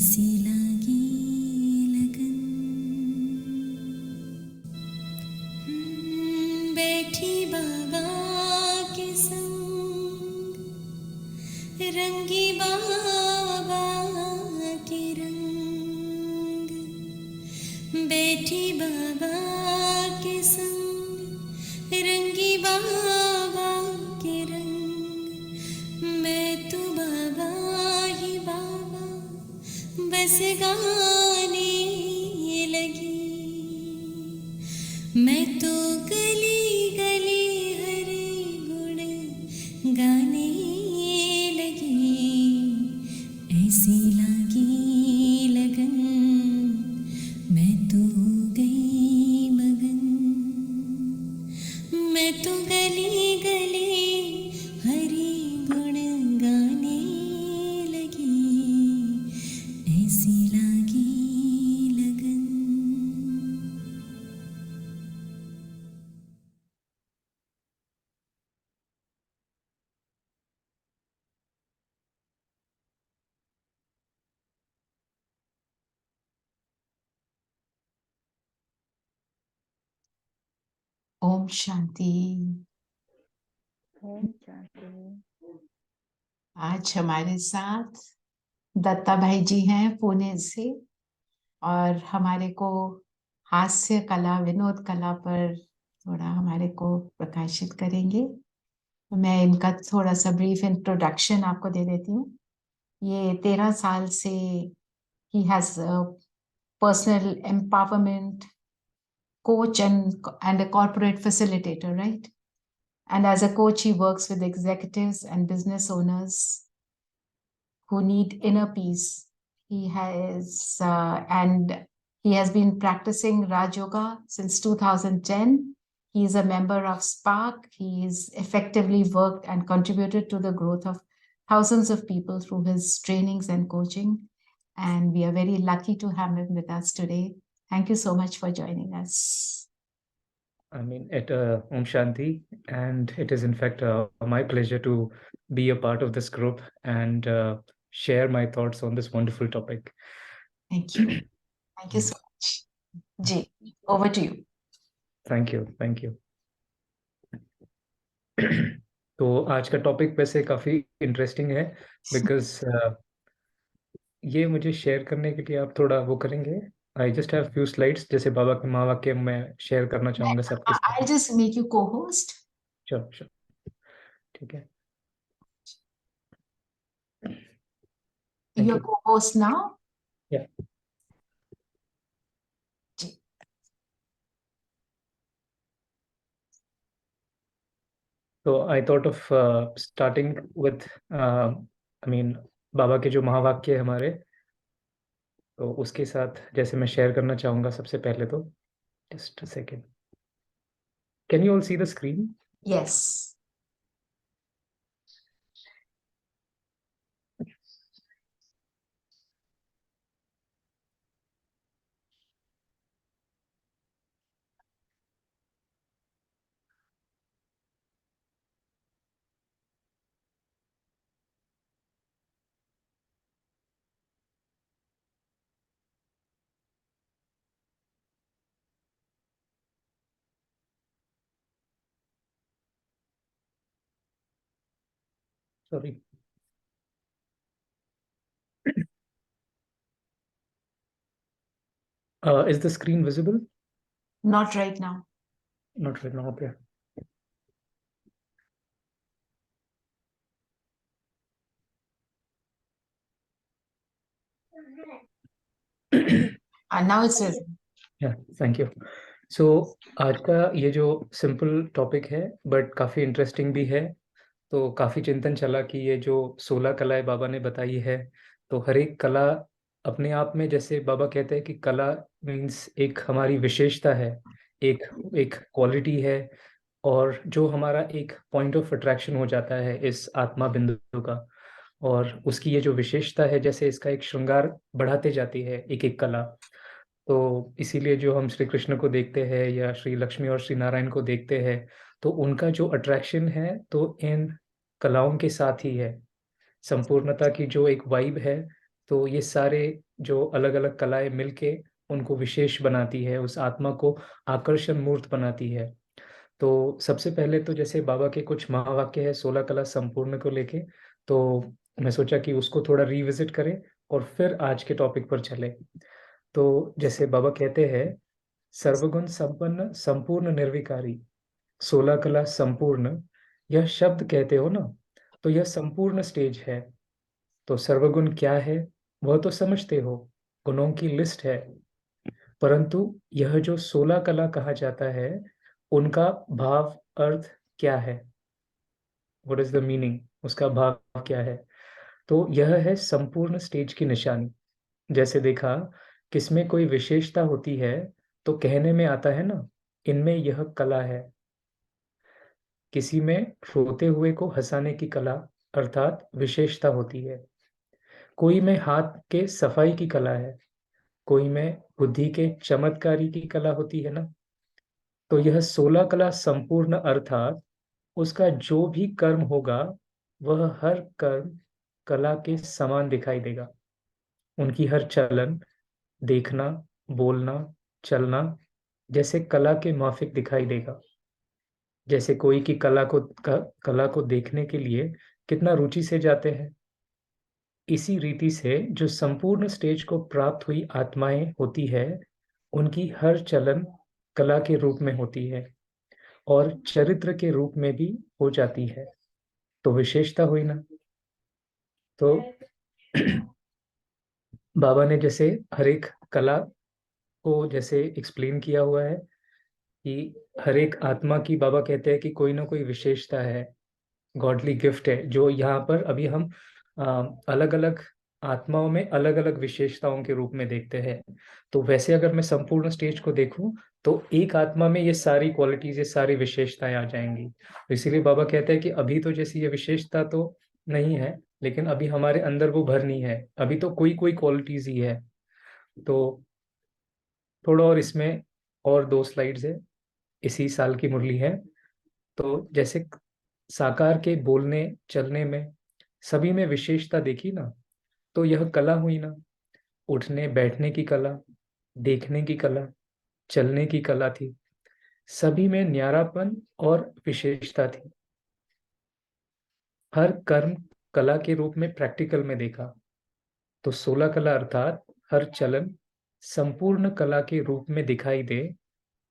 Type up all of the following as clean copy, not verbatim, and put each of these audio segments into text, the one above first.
ऐसी लगी लगन बैठी बाबा के संग रंगी बाबा के रंग बैठी बाबा के संग रंगी बाबा के रंग मैं तो बाबा ही बाबा बस गाने लगी मैं तो गली गली हरे गुण गाने लगी ऐसी लगी लगन मैं तो हो गई मगन मैं तो गली गली हरे गुण गाने लगी ऐसी लगी लगन। ओम शांति। ओम शांति। आज हमारे साथ दत्ता भाई जी हैं पुणे से और हमारे को हास्य कला विनोद कला पर थोड़ा हमारे को प्रकाशित करेंगे। मैं इनका थोड़ा सा ब्रीफ इंट्रोडक्शन आपको दे देती हूँ। ये 13 साल से he has personal empowerment coach and a corporate facilitator, right? And as a coach, he works with executives and business owners who need inner peace. He has been practicing Raj Yoga since 2010. He is a member of Spark. He has effectively worked and contributed to the growth of thousands of people through his trainings and coaching. And we are very lucky to have him with us today. Thank you so much for joining us. I mean, Om Shanti, and it is in fact my pleasure to be a part of this group and share my thoughts on this wonderful topic. Thank you. Thank you so much. Ji, over to you. Thank you. Thank you. तो आज का topic वैसे काफी interesting है because ये मुझे share करने के लिए आप थोड़ा वो करेंगे। I just have few slides जैसे बाबा के महावाक्य मैं शेयर करना चाहूंगा सबके साथ। I'll just make you co-host. Sure. ठीक है। You're co-host now? Yeah. Ji. So I thought of starting with बाबा के जो महावाक्य है हमारे, तो उसके साथ जैसे मैं शेयर करना चाहूंगा सबसे पहले तो just a second. Can you all see the screen? Yes. Sorry. Is the screen visible? Not right now. Not right now. Okay. Now it says. Yeah, thank you. So आज का ये जो सिंपल टॉपिक है but काफी interesting भी है। तो काफी चिंतन चला कि ये जो 16 कलाएं बाबा ने बताई है, तो हर एक कला अपने आप में, जैसे बाबा कहते हैं कि कला मीन्स एक हमारी विशेषता है, एक एक क्वालिटी है, और जो हमारा एक पॉइंट ऑफ अट्रैक्शन हो जाता है इस आत्मा बिंदु का, और उसकी ये जो विशेषता है जैसे इसका एक श्रृंगार बढ़ाते जाती है एक एक कला। तो इसीलिए जो हम श्री कृष्ण को देखते हैं या श्री लक्ष्मी और श्री नारायण को देखते हैं, तो उनका जो अट्रैक्शन है तो इन कलाओं के साथ ही है। संपूर्णता की जो एक वाइब है, तो ये सारे जो अलग अलग कलाएं मिलके उनको विशेष बनाती है, उस आत्मा को आकर्षण मूर्त बनाती है। तो सबसे पहले तो जैसे बाबा के कुछ महावाक्य है 16 कला संपूर्ण को लेके, तो मैं सोचा कि उसको थोड़ा रिविजिट करें और फिर आज के टॉपिक पर चले। तो जैसे बाबा कहते हैं, सर्वगुण संपन्न संपूर्ण निर्विकारी 16 कला संपूर्ण, यह शब्द कहते हो ना, तो यह संपूर्ण स्टेज है। तो सर्वगुण क्या है वह तो समझते हो, गुणों की लिस्ट है, परंतु यह जो 16 कला कहा जाता है उनका भाव अर्थ क्या है, व्हाट इज द मीनिंग, उसका भाव क्या है। तो यह है संपूर्ण स्टेज की निशानी। जैसे देखा, किसमें कोई विशेषता होती है तो कहने में आता है ना, इनमें यह कला है। किसी में रोते हुए को हंसाने की कला अर्थात विशेषता होती है, कोई में हाथ के सफाई की कला है, कोई में बुद्धि के चमत्कारी की कला होती है ना। तो यह 16 कला संपूर्ण अर्थात उसका जो भी कर्म होगा वह हर कर्म कला के समान दिखाई देगा। उनकी हर चलन, देखना, बोलना, चलना जैसे कला के माफिक दिखाई देगा। जैसे कोई की कला को देखने के लिए कितना रुचि से जाते हैं, इसी रीति से जो संपूर्ण स्टेज को प्राप्त हुई आत्माएं होती है, उनकी हर चलन कला के रूप में होती है और चरित्र के रूप में भी हो जाती है। तो विशेषता हुई ना। तो बाबा ने जैसे हर एक कला को जैसे एक्सप्लेन किया हुआ है कि हर एक आत्मा की, बाबा कहते हैं कि कोई ना कोई विशेषता है, गॉडली गिफ्ट है, जो यहाँ पर अभी हम अलग अलग आत्माओं में अलग अलग विशेषताओं के रूप में देखते हैं। तो वैसे अगर मैं संपूर्ण स्टेज को देखूं तो एक आत्मा में ये सारी क्वालिटीज, ये सारी विशेषताएं आ जाएंगी। तो इसीलिए बाबा कहते हैं कि अभी तो जैसी ये विशेषता तो नहीं है, लेकिन अभी हमारे अंदर वो भरनी है, अभी तो कोई कोई क्वालिटीज ही है। तो थोड़ा और इसमें और 2 स्लाइड्स है, इसी साल की मुरली है। तो जैसे साकार के बोलने चलने में सभी में विशेषता देखी ना, तो यह कला हुई ना। उठने बैठने की कला, देखने की कला, चलने की कला थी, सभी में न्यारापन और विशेषता थी। हर कर्म कला के रूप में प्रैक्टिकल में देखा, तो 16 कला अर्थात हर चलन संपूर्ण कला के रूप में दिखाई दे,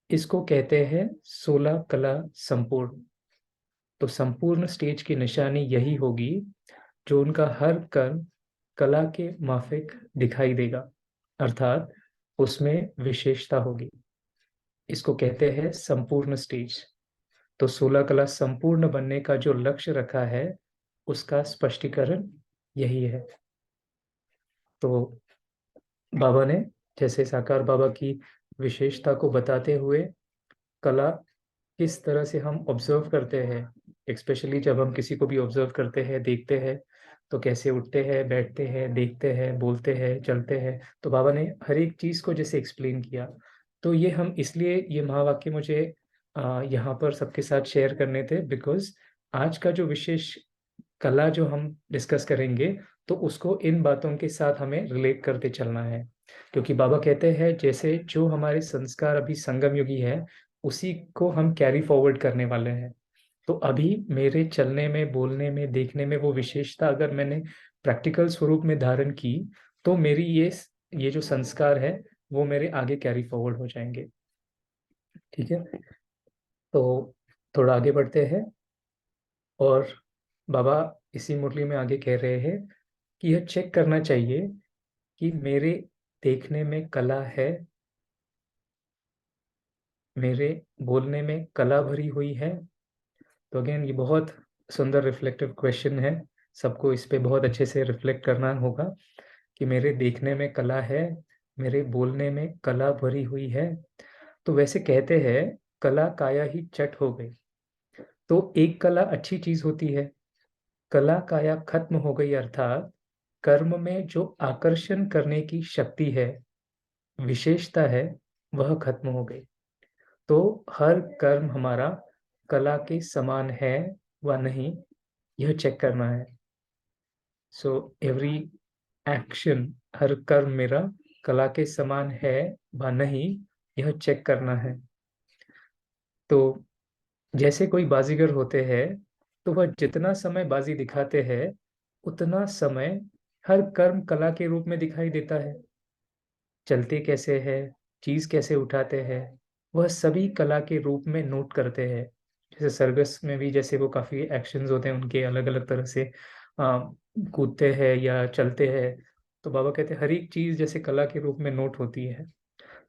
इसको कहते हैं 16 कला संपूर्ण। तो संपूर्ण स्टेज की निशानी यही होगी, जो उनका हर कर्म कला के माफिक दिखाई देगा, अर्थात उसमें विशेषता होगी। इसको कहते हैं संपूर्ण स्टेज। तो 16 कला संपूर्ण बनने का जो लक्ष्य रखा है उसका स्पष्टीकरण यही है। तो बाबा ने जैसे साकार बाबा की विशेषता को बताते हुए, कला किस तरह से हम ऑब्जर्व करते हैं, स्पेशली जब हम किसी को भी ऑब्जर्व करते हैं, देखते हैं, तो कैसे उठते हैं, बैठते हैं, देखते हैं, बोलते हैं, चलते हैं, तो बाबा ने हर एक चीज को जैसे एक्सप्लेन किया। तो ये हम इसलिए ये महावाक्य मुझे यहाँ पर सबके साथ शेयर करने थे, बिकॉज आज का जो विशेष कला जो हम डिस्कस करेंगे तो उसको इन बातों के साथ हमें रिलेट करते चलना है। क्योंकि बाबा कहते हैं जैसे जो हमारे संस्कार अभी संगम युगी है उसी को हम कैरी फॉरवर्ड करने वाले हैं। तो अभी मेरे चलने में, बोलने में, देखने में वो विशेषता अगर मैंने प्रैक्टिकल स्वरूप में धारण की, तो मेरी ये जो संस्कार है वो मेरे आगे कैरी फॉरवर्ड हो जाएंगे। ठीक है, तो थोड़ा आगे बढ़ते हैं। और बाबा इसी मुरली में आगे कह रहे हैं कि यह चेक करना चाहिए कि मेरे देखने में कला है, मेरे बोलने में कला भरी हुई है। तो अगेन ये बहुत सुंदर रिफ्लेक्टिव क्वेश्चन है, सबको इस पे बहुत अच्छे से रिफ्लेक्ट करना होगा कि मेरे देखने में कला है, मेरे बोलने में कला भरी हुई है। तो वैसे कहते हैं कला काया ही चट हो गई। तो एक कला अच्छी चीज होती है, कला काया खत्म हो गई अर्थात कर्म में जो आकर्षण करने की शक्ति है, विशेषता है, वह खत्म हो गई। तो हर कर्म हमारा कला के समान है व नहीं, यह चेक करना है। सो एवरी एक्शन, हर कर्म मेरा कला के समान है व नहीं, यह चेक करना है। तो जैसे कोई बाजीगर होते हैं, तो वह जितना समय बाजी दिखाते हैं उतना समय हर कर्म कला के रूप में दिखाई देता है। चलते कैसे है, चीज कैसे उठाते हैं, वह सभी कला के रूप में नोट करते हैं। जैसे सर्कस में भी जैसे वो काफी एक्शंस होते हैं उनके, अलग अलग तरह से आ, कूदते हैं या चलते हैं, तो बाबा कहते हैं हर एक चीज जैसे कला के रूप में नोट होती है।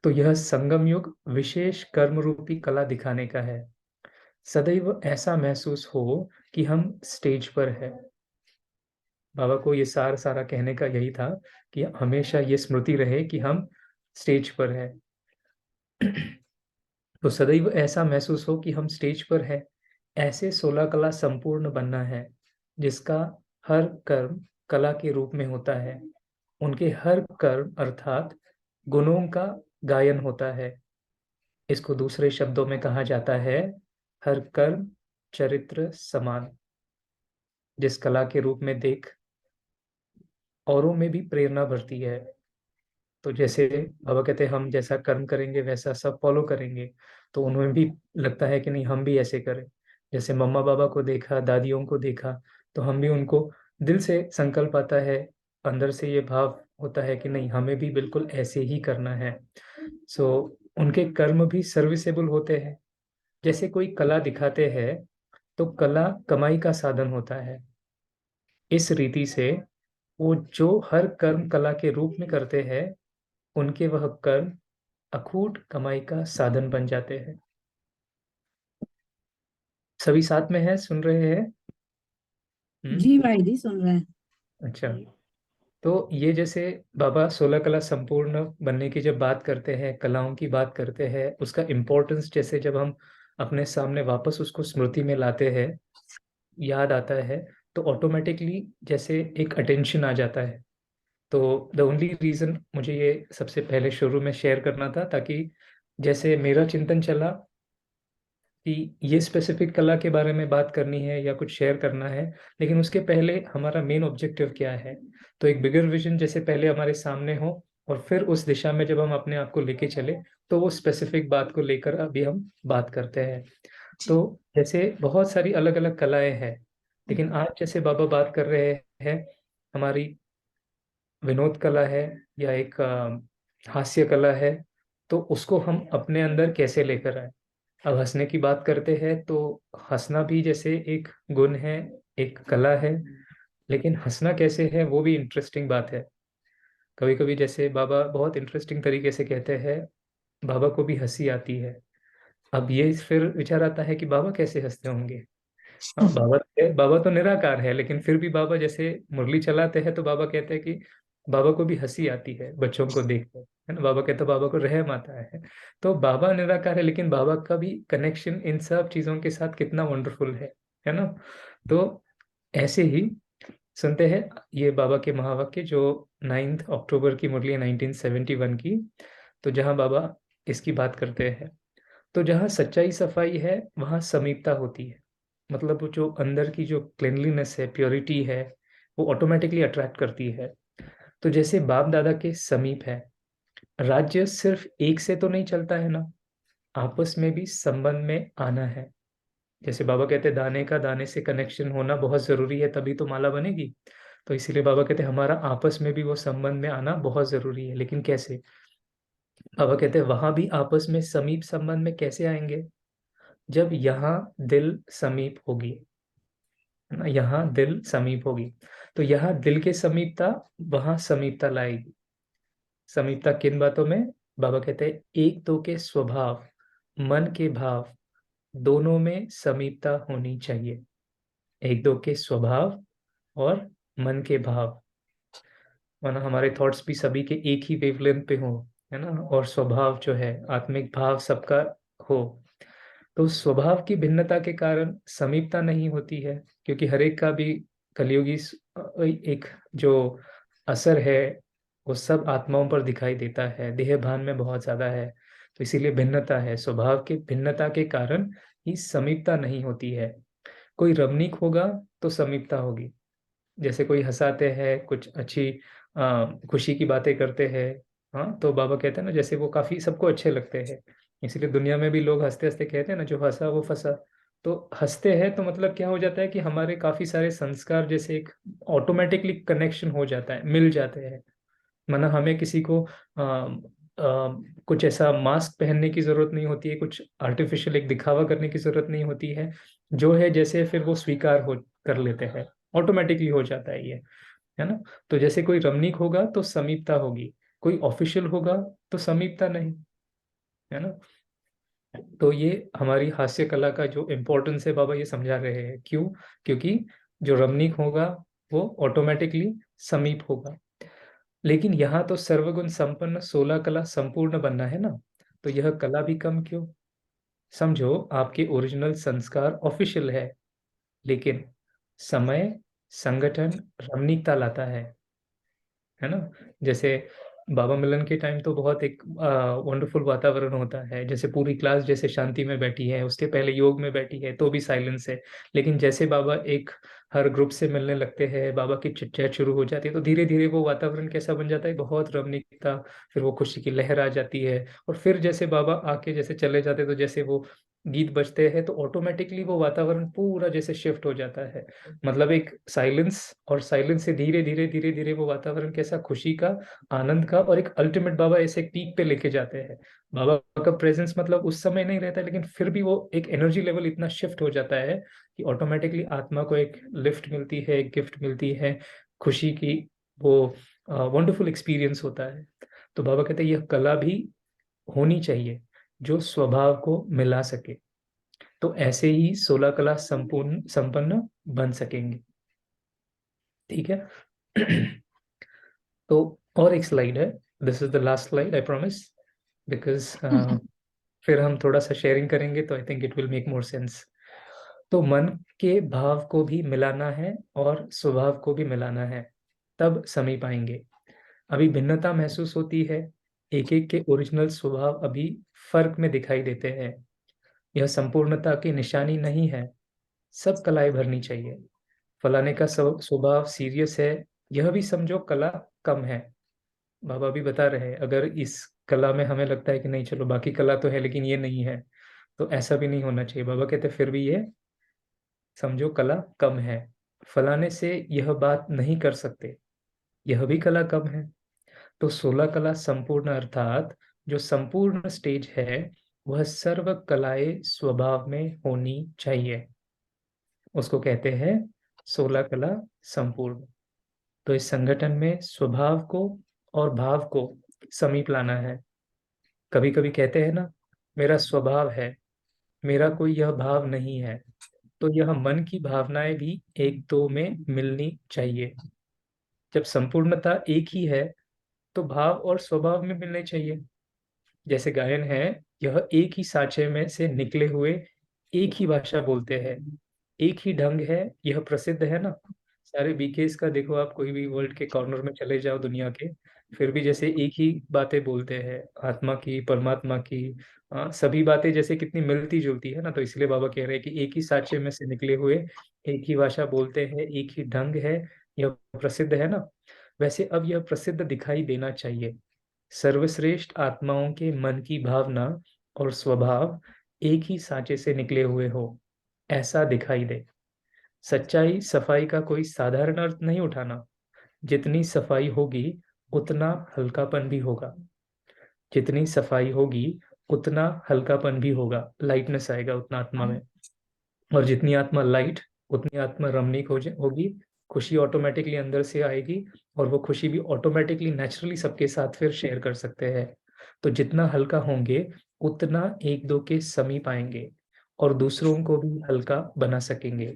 तो यह संगम युग विशेष कर्म रूपी कला दिखाने का है। सदैव ऐसा महसूस हो कि हम स्टेज पर है। बाबा को ये सारा कहने का यही था कि हमेशा ये स्मृति रहे कि हम स्टेज पर है। तो सदैव ऐसा महसूस हो कि हम स्टेज पर है। ऐसे 16 कला संपूर्ण बनना है, जिसका हर कर्म कला के रूप में होता है। उनके हर कर्म अर्थात गुणों का गायन होता है। इसको दूसरे शब्दों में कहा जाता है हर कर्म चरित्र समान। जिस कला के रूप में देख औरों में भी प्रेरणा भरती है। तो जैसे बाबा कहते हैं हम जैसा कर्म करेंगे वैसा सब फॉलो करेंगे, तो उन्हें भी लगता है कि नहीं हम भी ऐसे करें। जैसे मम्मा बाबा को देखा, दादियों को देखा, तो हम भी उनको दिल से संकल्प आता है, अंदर से ये भाव होता है कि नहीं हमें भी बिल्कुल ऐसे ही करना है। सो उनके कर्म भी सर्विसेबल होते हैं। जैसे कोई कला दिखाते हैं, तो कला कमाई का साधन होता है। इस रीति से वो जो हर कर्म कला के रूप में करते हैं, उनके वह कर्म अखूट कमाई का साधन बन जाते हैं। सभी साथ में है, सुन रहे हैं? जी भाई जी, सुन रहे हैं। अच्छा। तो ये जैसे बाबा 16 कला संपूर्ण बनने की जब बात करते हैं, कलाओं की बात करते हैं, उसका इम्पोर्टेंस जैसे जब हम अपने सामने वापस उसको स्मृति में लाते हैं, याद आता है, तो ऑटोमेटिकली जैसे एक अटेंशन आ जाता है। तो द ओनली रीजन मुझे ये सबसे पहले शुरू में शेयर करना था, ताकि जैसे मेरा चिंतन चला कि ये स्पेसिफिक कला के बारे में बात करनी है या कुछ शेयर करना है, लेकिन उसके पहले हमारा मेन ऑब्जेक्टिव क्या है। तो एक बिगर विजन जैसे पहले हमारे सामने हो, और फिर उस दिशा में जब हम अपने आप को लेके चले, तो वो स्पेसिफिक बात को लेकर अभी हम बात करते हैं। तो जैसे बहुत सारी अलग अलग कलाएं हैं, लेकिन आज जैसे बाबा बात कर रहे हैं, हमारी विनोद कला है या एक हास्य कला है, तो उसको हम अपने अंदर कैसे लेकर आए। अब हंसने की बात करते हैं, तो हंसना भी जैसे एक गुण है, एक कला है, लेकिन हंसना कैसे है वो भी इंटरेस्टिंग बात है। कभी कभी जैसे बाबा बहुत इंटरेस्टिंग तरीके से कहते हैं, बाबा को भी हंसी आती है। अब ये फिर विचार आता है कि बाबा कैसे हंसते होंगे। हाँ, बाबा तो निराकार है, लेकिन फिर भी बाबा जैसे मुरली चलाते हैं, तो बाबा कहते हैं कि बाबा को भी हंसी आती है बच्चों को देखकर, है ना। बाबा कहते हैं बाबा को रहम आता है। तो बाबा निराकार है, लेकिन बाबा का भी कनेक्शन इन सब चीजों के साथ कितना वंडरफुल है ना। तो ऐसे ही सुनते हैं ये बाबा के महावाक्य, जो 9 अक्टूबर की मुरली है 1971 की। तो जहाँ बाबा इसकी बात करते हैं, तो जहाँ सच्चाई सफाई है वहाँ समीपता होती है। मतलब वो जो अंदर की जो क्लिनलीनेस है, प्योरिटी है, वो ऑटोमेटिकली अट्रैक्ट करती है। तो जैसे बाप दादा के समीप है, राज्य सिर्फ एक से तो नहीं चलता है ना, आपस में भी संबंध में आना है। जैसे बाबा कहते हैं दाने का दाने से कनेक्शन होना बहुत जरूरी है, तभी तो माला बनेगी। तो इसीलिए बाबा कहते हैं हमारा आपस में भी वो संबंध में आना बहुत जरूरी है। लेकिन कैसे? बाबा कहते हैं वहां भी आपस में समीप संबंध में कैसे आएंगे, जब यहाँ दिल समीप होगी, है ना। यहाँ दिल समीप होगी, तो यहाँ दिल के समीपता वहां समीपता लाएगी। समीपता किन बातों में? बाबा कहते हैं एक दो के स्वभाव, मन के भाव, दोनों में समीपता होनी चाहिए। एक दो के स्वभाव और मन के भाव, वरना हमारे थॉट्स भी सभी के एक ही वेवलेंथ पे हो, है ना। और स्वभाव जो है, आत्मिक भाव सबका हो, तो स्वभाव की भिन्नता के कारण समीपता नहीं होती है। क्योंकि हर एक का भी कलियुगी एक जो असर है, वो सब आत्माओं पर दिखाई देता है, देह भान में बहुत ज्यादा है। तो इसीलिए भिन्नता है, स्वभाव की भिन्नता के कारण ही समीपता नहीं होती है। कोई रमणीक होगा तो समीपता होगी, जैसे कोई हंसाते हैं, कुछ अच्छी खुशी की बातें करते हैं, हाँ, तो बाबा कहते हैं ना, जैसे वो काफी सबको अच्छे लगते हैं। इसीलिए दुनिया में भी लोग हंसते हंसते कहते हैं ना, जो हंसा वो फंसा। तो हंसते हैं तो मतलब क्या हो जाता है कि हमारे काफी सारे संस्कार जैसे एक ऑटोमेटिकली कनेक्शन हो जाता है, मिल जाते हैं। माना हमें किसी को कुछ ऐसा मास्क पहनने की जरूरत नहीं होती है, कुछ आर्टिफिशियल एक दिखावा करने की जरूरत नहीं होती है। जो है जैसे फिर वो स्वीकार हो कर लेते हैं, ऑटोमेटिकली हो जाता है ये, है ना। तो जैसे कोई रमणीक होगा तो समीपता होगी, कोई ऑफिशियल होगा तो समीपता नहीं, है ना। तो ये हमारी हास्य कला का जो इम्पोर्टेंस है बाबा ये समझा रहे हैं। क्यों? क्योंकि जो रमणीक होगा वो ऑटोमेटिकली समीप होगा। लेकिन यहाँ तो सर्वगुण संपन्न 16 कला संपूर्ण बनना है ना, तो यह कला भी कम क्यों? समझो, आपके ओरिजिनल संस्कार ऑफिशियल है, लेकिन समय, संगठन रमणीकता लाता है ना। जैसे बाबा मिलन के टाइम तो बहुत एक वंडरफुल वातावरण होता है, जैसे पूरी क्लास जैसे शांति में बैठी है, उसके पहले योग में बैठी है तो भी साइलेंस है। लेकिन जैसे बाबा एक हर ग्रुप से मिलने लगते हैं, बाबा की चिट चैट शुरू हो जाती है, तो धीरे धीरे वो वातावरण कैसा बन जाता है, बहुत रमणीकता, फिर वो खुशी की लहर आ जाती है। और फिर जैसे बाबा आके जैसे चले जाते हैं, तो जैसे वो गीत बजते हैं तो ऑटोमेटिकली वो वातावरण पूरा जैसे शिफ्ट हो जाता है। मतलब एक साइलेंस, और साइलेंस से धीरे धीरे धीरे धीरे वो वातावरण कैसा खुशी का, आनंद का, और एक अल्टीमेट बाबा ऐसे पीक पे लेके जाते हैं। बाबा का प्रेजेंस मतलब उस समय नहीं रहता, लेकिन फिर भी वो एक एनर्जी लेवल इतना शिफ्ट हो जाता है कि ऑटोमेटिकली आत्मा को एक लिफ्ट मिलती है, एक गिफ्ट मिलती है खुशी की। वो वंडरफुल एक्सपीरियंस होता है। तो बाबा कहते हैं यह कला भी होनी चाहिए जो स्वभाव को मिला सके, तो ऐसे ही 16 कला संपूर्ण संपन्न बन सकेंगे। ठीक है। तो और एक स्लाइड है, this is the last slide I promise, because फिर हम थोड़ा सा शेयरिंग करेंगे तो I think it will make more sense. तो मन के भाव को भी मिलाना है और स्वभाव को भी मिलाना है, तब समीप आएंगे। अभी भिन्नता महसूस होती है, एक एक के ओरिजिनल स्वभाव अभी फर्क में दिखाई देते हैं। यह संपूर्णता की निशानी नहीं है, सब कलाएं भरनी चाहिए। फलाने का स्वभाव सीरियस है, यह भी समझो कला कम है। बाबा भी बता रहे हैं, अगर इस कला में हमें लगता है कि नहीं चलो बाकी कला तो है लेकिन ये नहीं है, तो ऐसा भी नहीं होना चाहिए। बाबा कहते फिर भी ये समझो कला कम है। फलाने से यह बात नहीं कर सकते, यह भी कला कम है। तो 16 कला संपूर्ण अर्थात जो संपूर्ण स्टेज है, वह सर्व कलाएं स्वभाव में होनी चाहिए, उसको कहते हैं 16 कला संपूर्ण। तो इस संगठन में स्वभाव को और भाव को समीप लाना है। कभी कभी कहते हैं ना, मेरा स्वभाव है, मेरा कोई यह भाव नहीं है, तो यह मन की भावनाएं भी एक दो में मिलनी चाहिए। जब संपूर्णता एक ही है तो भाव और स्वभाव में मिलने चाहिए। जैसे गायन है, यह एक ही साँचे में से निकले हुए एक ही भाषा बोलते हैं, एक ही ढंग है, यह प्रसिद्ध है ना। सारे बीकेस का देखो, आप कोई भी वर्ल्ड के कॉर्नर में चले जाओ दुनिया के, फिर भी जैसे एक ही बातें बोलते हैं, आत्मा की, परमात्मा की, सभी बातें जैसे कितनी मिलती जुलती है ना। तो इसलिए बाबा कह रहे हैं कि एक ही साँचे में से निकले हुए एक ही भाषा बोलते हैं, एक ही ढंग है, यह प्रसिद्ध है ना। वैसे अब यह प्रसिद्ध दिखाई देना चाहिए। सर्वश्रेष्ठ आत्माओं के मन की भावना और स्वभाव एक ही सांचे से निकले हुए हो, ऐसा दिखाई दे। सच्चाई सफाई का कोई साधारण अर्थ नहीं उठाना। जितनी सफाई होगी उतना हल्कापन भी होगा, जितनी सफाई होगी उतना हल्कापन भी होगा, लाइटनेस आएगा उतना आत्मा में। और जितनी आत्मा लाइट, उतनी आत्मा रमणीक होगी, खुशी ऑटोमेटिकली अंदर से आएगी, और वो खुशी भी ऑटोमेटिकली नेचुरली सबके साथ फिर शेयर कर सकते हैं। तो जितना हल्का होंगे उतना एक दो के समीप आएंगे और दूसरों को भी हल्का बना सकेंगे।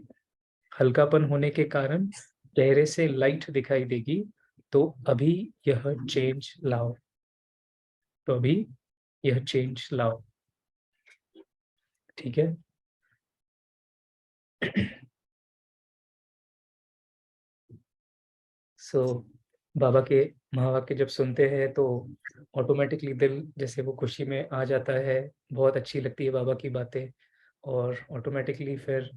हल्कापन होने के कारण चेहरे से लाइट दिखाई देगी। तो अभी यह चेंज लाओ, तो अभी यह चेंज लाओ। ठीक है। सो बाबा के महावाक्य जब सुनते हैं तो ऑटोमेटिकली दिल जैसे वो खुशी में आ जाता है, बहुत अच्छी लगती है बाबा की बातें, और ऑटोमेटिकली फिर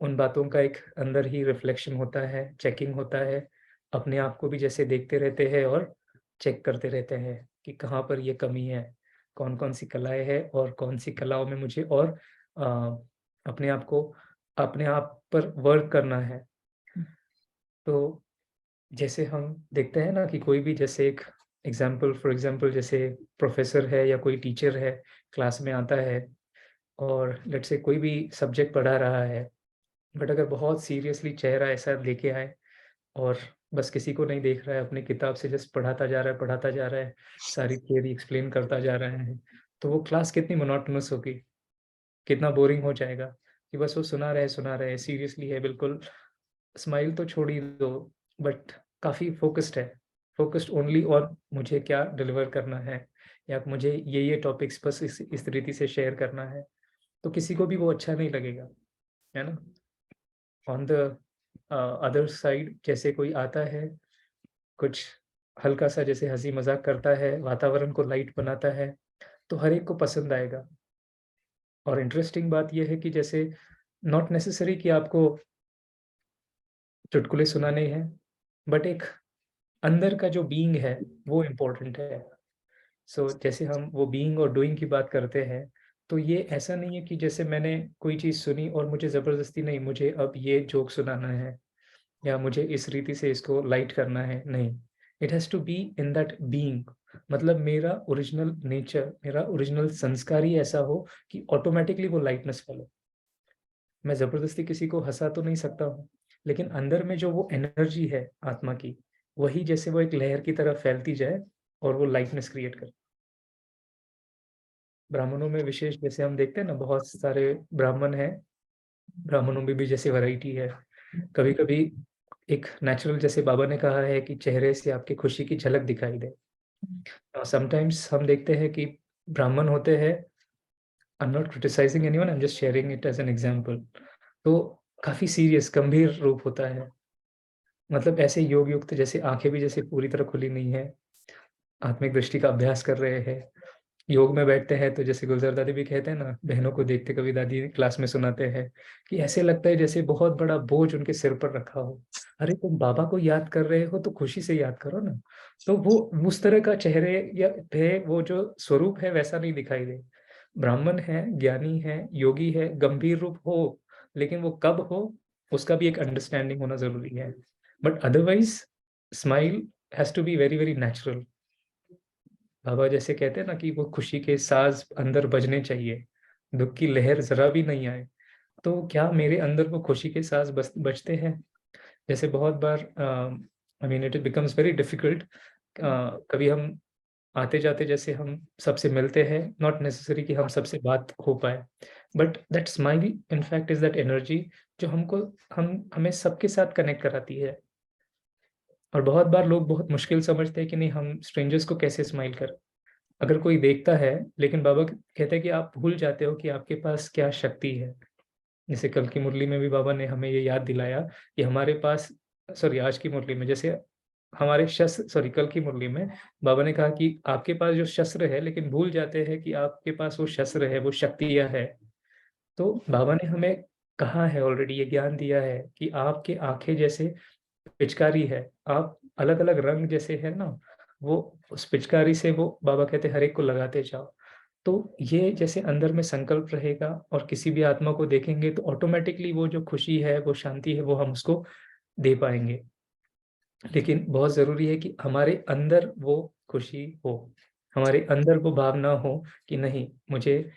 उन बातों का एक अंदर ही रिफ्लेक्शन होता है, चेकिंग होता है, अपने आप को भी जैसे देखते रहते हैं और चेक करते रहते हैं कि कहाँ पर ये कमी है, कौन कौन सी कलाएं हैं और कौन सी कलाओं में मुझे और अ, अपने आप को अपने आप पर वर्क करना है। तो जैसे हम देखते हैं ना कि कोई भी जैसे एक फॉर एग्जांपल जैसे प्रोफेसर है या कोई टीचर है, क्लास में आता है और लेट्स से कोई भी सब्जेक्ट पढ़ा रहा है, बट अगर बहुत सीरियसली चेहरा ऐसा लेके आए और बस किसी को नहीं देख रहा है, अपनी किताब से जस्ट पढ़ाता जा रहा है, सारी थियरी एक्सप्लेन करता जा रहा है, तो वो क्लास कितनी मोनोटोनस होगी, कितना बोरिंग हो जाएगा कि बस वो सुना रहे, सीरियसली है बिल्कुल, स्माइल तो छोड़ ही दो, बट काफ़ी फोकस्ड है, फोकस्ड ओनली और मुझे क्या डिलीवर करना है या मुझे ये टॉपिक्स बस इस रीति से शेयर करना है, तो किसी को भी वो अच्छा नहीं लगेगा, है ना। ऑन द अदर साइड जैसे कोई आता है, कुछ हल्का सा जैसे हंसी मजाक करता है, वातावरण को लाइट बनाता है, तो हर एक को पसंद आएगा। और इंटरेस्टिंग बात यह है कि जैसे नॉट नेसेसरी कि आपको चुटकुले सुनाने हैं, बट एक अंदर का जो बीइंग है वो इम्पोर्टेंट है। सो जैसे हम वो बीइंग और डूइंग की बात करते हैं, तो ये ऐसा नहीं है कि जैसे मैंने कोई चीज़ सुनी और मुझे ज़बरदस्ती नहीं, मुझे अब ये जोक सुनाना है या मुझे इस रीति से इसको लाइट करना है, नहीं, it has to be in that being. मतलब मेरा ओरिजिनल नेचर, मेरा ओरिजिनल संस्कार ही ऐसा हो कि ऑटोमेटिकली वो लाइटनेस फैले। मैं ज़बरदस्ती किसी को हंसा तो नहीं सकता हूँ, लेकिन अंदर में जो वो एनर्जी है आत्मा की, वही जैसे वो एक लहर की तरह फैलती जाए और वो लाइटनेस क्रिएट करे। ब्राह्मणों में विशेष जैसे हम देखते हैं ना, बहुत सारे ब्राह्मण हैं, ब्राह्मणों में भी जैसे वैरायटी है। कभी कभी एक नेचुरल, जैसे बाबा ने कहा है कि चेहरे से आपकी खुशी की झलक दिखाई दे। समटाइम्स हम देखते हैं कि ब्राह्मण होते हैं, I am not criticising anyone, I am just sharing it as an example, तो काफी सीरियस गंभीर रूप होता है, मतलब ऐसे योग युक्त, जैसे आंखें भी जैसे पूरी तरह खुली नहीं है, आत्मिक दृष्टि का अभ्यास कर रहे हैं, योग में बैठते हैं, तो जैसे गुलजार दादी भी कहते हैं ना, बहनों को देखते कभी दादी क्लास में सुनाते हैं कि ऐसे लगता है जैसे बहुत बड़ा बोझ उनके सिर पर रखा हो। अरे तुम बाबा को याद कर रहे हो तो खुशी से याद करो ना। तो वो उस तरह का चेहरे या थे, वो जो स्वरूप है वैसा नहीं दिखाई दे। ब्राह्मण है, ज्ञानी है, योगी है, गंभीर रूप हो, लेकिन वो कब हो उसका भी एक अंडरस्टैंडिंग होना जरूरी है। But otherwise smile has to be very very natural. बाबा जैसे कहते हैं ना कि वो खुशी के साज अंदर बजने चाहिए, दुख की लहर जरा भी नहीं आए। तो क्या मेरे अंदर वो खुशी के साज बजते हैं? जैसे बहुत बार I mean it becomes very difficult, कभी हम आते जाते जैसे हम सबसे मिलते हैं, नॉट नेसेसरी कि हम सबसे बात हो पाए, but that smile in fact is that energy जो हमको हमें सबके साथ कनेक्ट कराती है। और बहुत बार लोग बहुत मुश्किल समझते हैं कि नहीं, हम स्ट्रेंजर्स को कैसे स्माइल करें। अगर कोई देखता है, लेकिन बाबा कहते हैं कि आप भूल जाते हो कि आपके पास क्या शक्ति है। जैसे कल की मुरली में भी बाबा ने हमें ये याद दिलाया कि हमारे पास, सॉरी आज की मुरली में, जैसे हमारे शस्त्र, सॉरी कल की मुरली में बाबा ने कहा कि आपके पास जो शस्त्र है, लेकिन भूल जाते हैं कि आपके पास वो शस्त्र है, वो शक्तियां है। तो बाबा ने हमें कहा है, ऑलरेडी ये ज्ञान दिया है कि आपके आंखें जैसे पिचकारी है, आप अलग अलग रंग जैसे है ना, वो उस पिचकारी से वो बाबा कहते हर एक को लगाते जाओ। तो ये जैसे अंदर में संकल्प रहेगा और किसी भी आत्मा को देखेंगे तो ऑटोमेटिकली वो जो खुशी है, वो शांति है, वो हम उसको दे पाएंगे। लेकिन बहुत जरूरी है कि हमारे अंदर वो खुशी हो, हमारे अंदर वो भावना हो कि नहीं, मुझे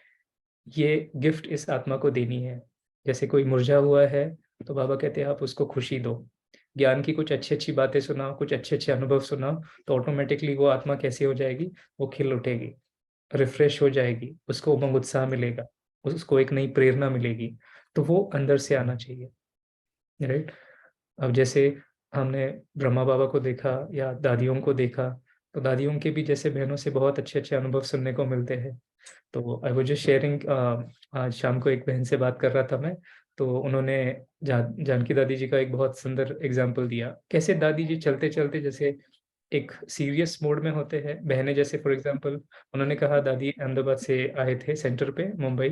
ये गिफ्ट इस आत्मा को देनी है। जैसे कोई मुरझा हुआ है, तो बाबा कहते हैं आप उसको खुशी दो, ज्ञान की कुछ अच्छी अच्छी बातें सुनाओ, कुछ अच्छे अच्छे अनुभव सुनाओ, तो ऑटोमेटिकली वो आत्मा कैसी हो जाएगी, वो खिल उठेगी, रिफ्रेश हो जाएगी, उसको उमंग उत्साह मिलेगा, उसको एक नई प्रेरणा मिलेगी। तो वो अंदर से आना चाहिए, राइट। अब जैसे हमने ब्रह्मा बाबा को देखा या दादियों को देखा, तो दादियों के भी जैसे बहनों से बहुत अच्छे अच्छे अनुभव सुनने को मिलते हैं। तो आई वाज जस्ट शेयरिंग, आज शाम को एक बहन से बात कर रहा था मैं, तो उन्होंने जानकी दादी जी का एक बहुत सुंदर एग्जाम्पल दिया, कैसे दादी जी चलते चलते जैसे एक सीरियस मोड में होते हैं। बहनें जैसे फॉर एग्जांपल उन्होंने कहा दादी अहमदाबाद से आए थे सेंटर पे मुंबई,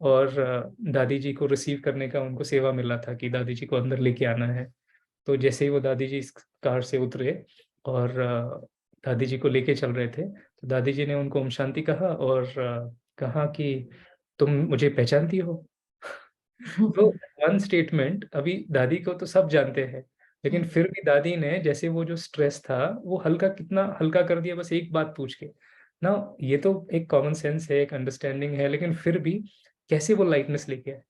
और दादी जी को रिसीव करने का उनको सेवा मिला था कि दादी जी को अंदर लेके आना है। तो जैसे ही वो दादी जी इस कार से उतरे और दादी जी को लेके चल रहे थे, तो दादी जी ने उनको ओम शांति कहा और कहा कि तुम मुझे पहचानती हो? तो वन स्टेटमेंट, अभी दादी को तो सब जानते हैं, लेकिन फिर भी दादी ने जैसे वो जो स्ट्रेस था वो हल्का, कितना हल्का कर दिया बस एक बात पूछ के ना। ये तो एक कॉमन सेंस है, एक अंडरस्टैंडिंग है, लेकिन फिर भी कैसे वो लाइटनेस लेके आए।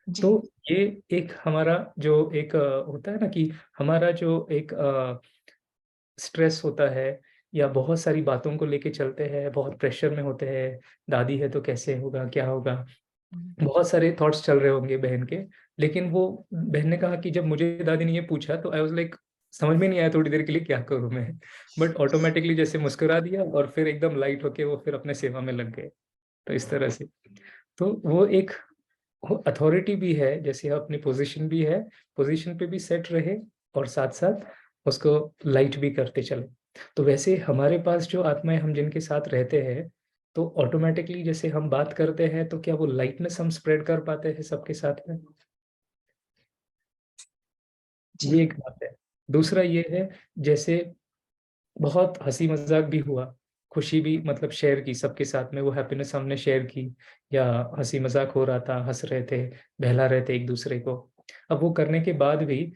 जी तो ये एक हमारा जो एक होता है ना कि हमारा जो एक स्ट्रेस होता है या बहुत सारी बातों को लेके चलते हैं, बहुत प्रेशर में होते हैं, दादी है तो कैसे होगा, क्या होगा, बहुत सारे थॉट्स चल रहे होंगे बहन के। लेकिन वो बहन ने कहा कि जब मुझे दादी ने ये पूछा तो आई वाज लाइक, समझ में नहीं आया थोड़ी देर के लिए क्या करूं मैं, बट ऑटोमेटिकली जैसे मुस्कुरा दिया और फिर एकदम लाइट होके वो फिर अपने सेवा में लग गए। तो इस तरह से, तो वो एक अथॉरिटी भी है, जैसे अपनी पोजीशन भी है, पोजीशन पे भी सेट रहे और साथ साथ उसको लाइट भी करते चले। तो वैसे हमारे पास जो आत्माएं हम जिनके साथ रहते हैं, तो ऑटोमेटिकली जैसे हम बात करते हैं तो क्या वो लाइटनेस हम स्प्रेड कर पाते हैं सबके साथ में? जी ये एक बात है। दूसरा ये है, जैसे बहुत हंसी मजाक भी हुआ, खुशी भी मतलब शेयर की सबके साथ में, वो हैप्पीनेस हमने शेयर की, या हंसी मजाक हो रहा था, हंस रहे थे, बहला रहे थे एक दूसरे को। अब वो करने के बाद भी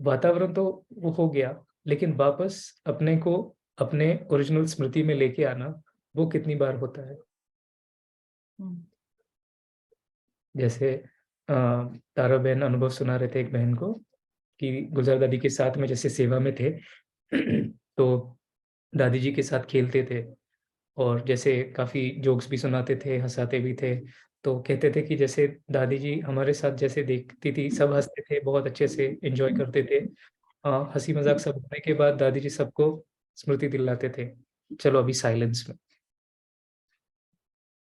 वातावरण तो वो हो गया, लेकिन वापस अपने को अपने ओरिजिनल स्मृति में लेके आना, वो कितनी बार होता है? हम्म, जैसे तारा बहन अनुभव सुना रहे थे एक बहन को कि गुलजार दादी के साथ में जैसे सेवा में थे तो दादी जी के साथ खेलते थे और जैसे काफी जोक्स भी सुनाते थे, हंसाते भी थे। तो कहते थे कि जैसे दादी जी हमारे साथ जैसे देखती थी, सब हंसते थे, बहुत अच्छे से एंजॉय करते थे। हंसी मजाक सब होने के बाद दादी जी सबको स्मृति दिलाते थे, चलो अभी साइलेंस में।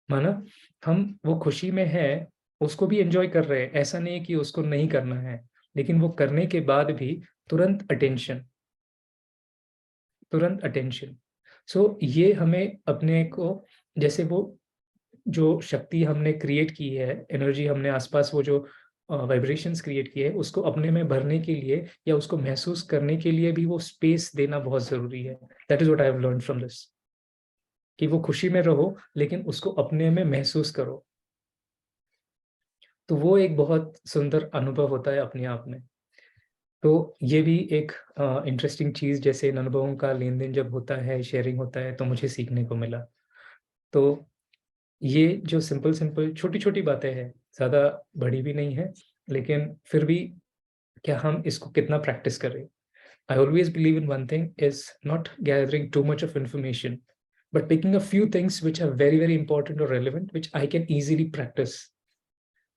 माना हम वो खुशी में है, उसको भी एंजॉय कर रहे हैं, ऐसा नहीं है कि उसको नहीं करना है, लेकिन वो करने के बाद भी तुरंत अटेंशन, तुरंत अटेंशन। सो ये हमें अपने को, जैसे वो जो शक्ति हमने क्रिएट की है, एनर्जी हमने आसपास वो जो वाइब्रेशंस क्रिएट किए है, उसको अपने में भरने के लिए या उसको महसूस करने के लिए भी वो स्पेस देना बहुत जरूरी है। That is what I have learn from this, कि वो खुशी में रहो लेकिन उसको अपने में महसूस करो। तो वो एक बहुत सुंदर अनुभव होता है अपने आप में। तो ये भी एक इंटरेस्टिंग चीज, जैसे इन अनुभवों का लेन देन जब होता है, शेयरिंग होता है, तो मुझे सीखने को मिला। तो ये जो सिंपल सिंपल छोटी छोटी बातें हैं, ज्यादा बड़ी भी नहीं है, लेकिन फिर भी क्या हम इसको कितना प्रैक्टिस करें। I always believe in one thing is not gathering too much of information, but picking a few things which are very very important और relevant, which I can easily practice.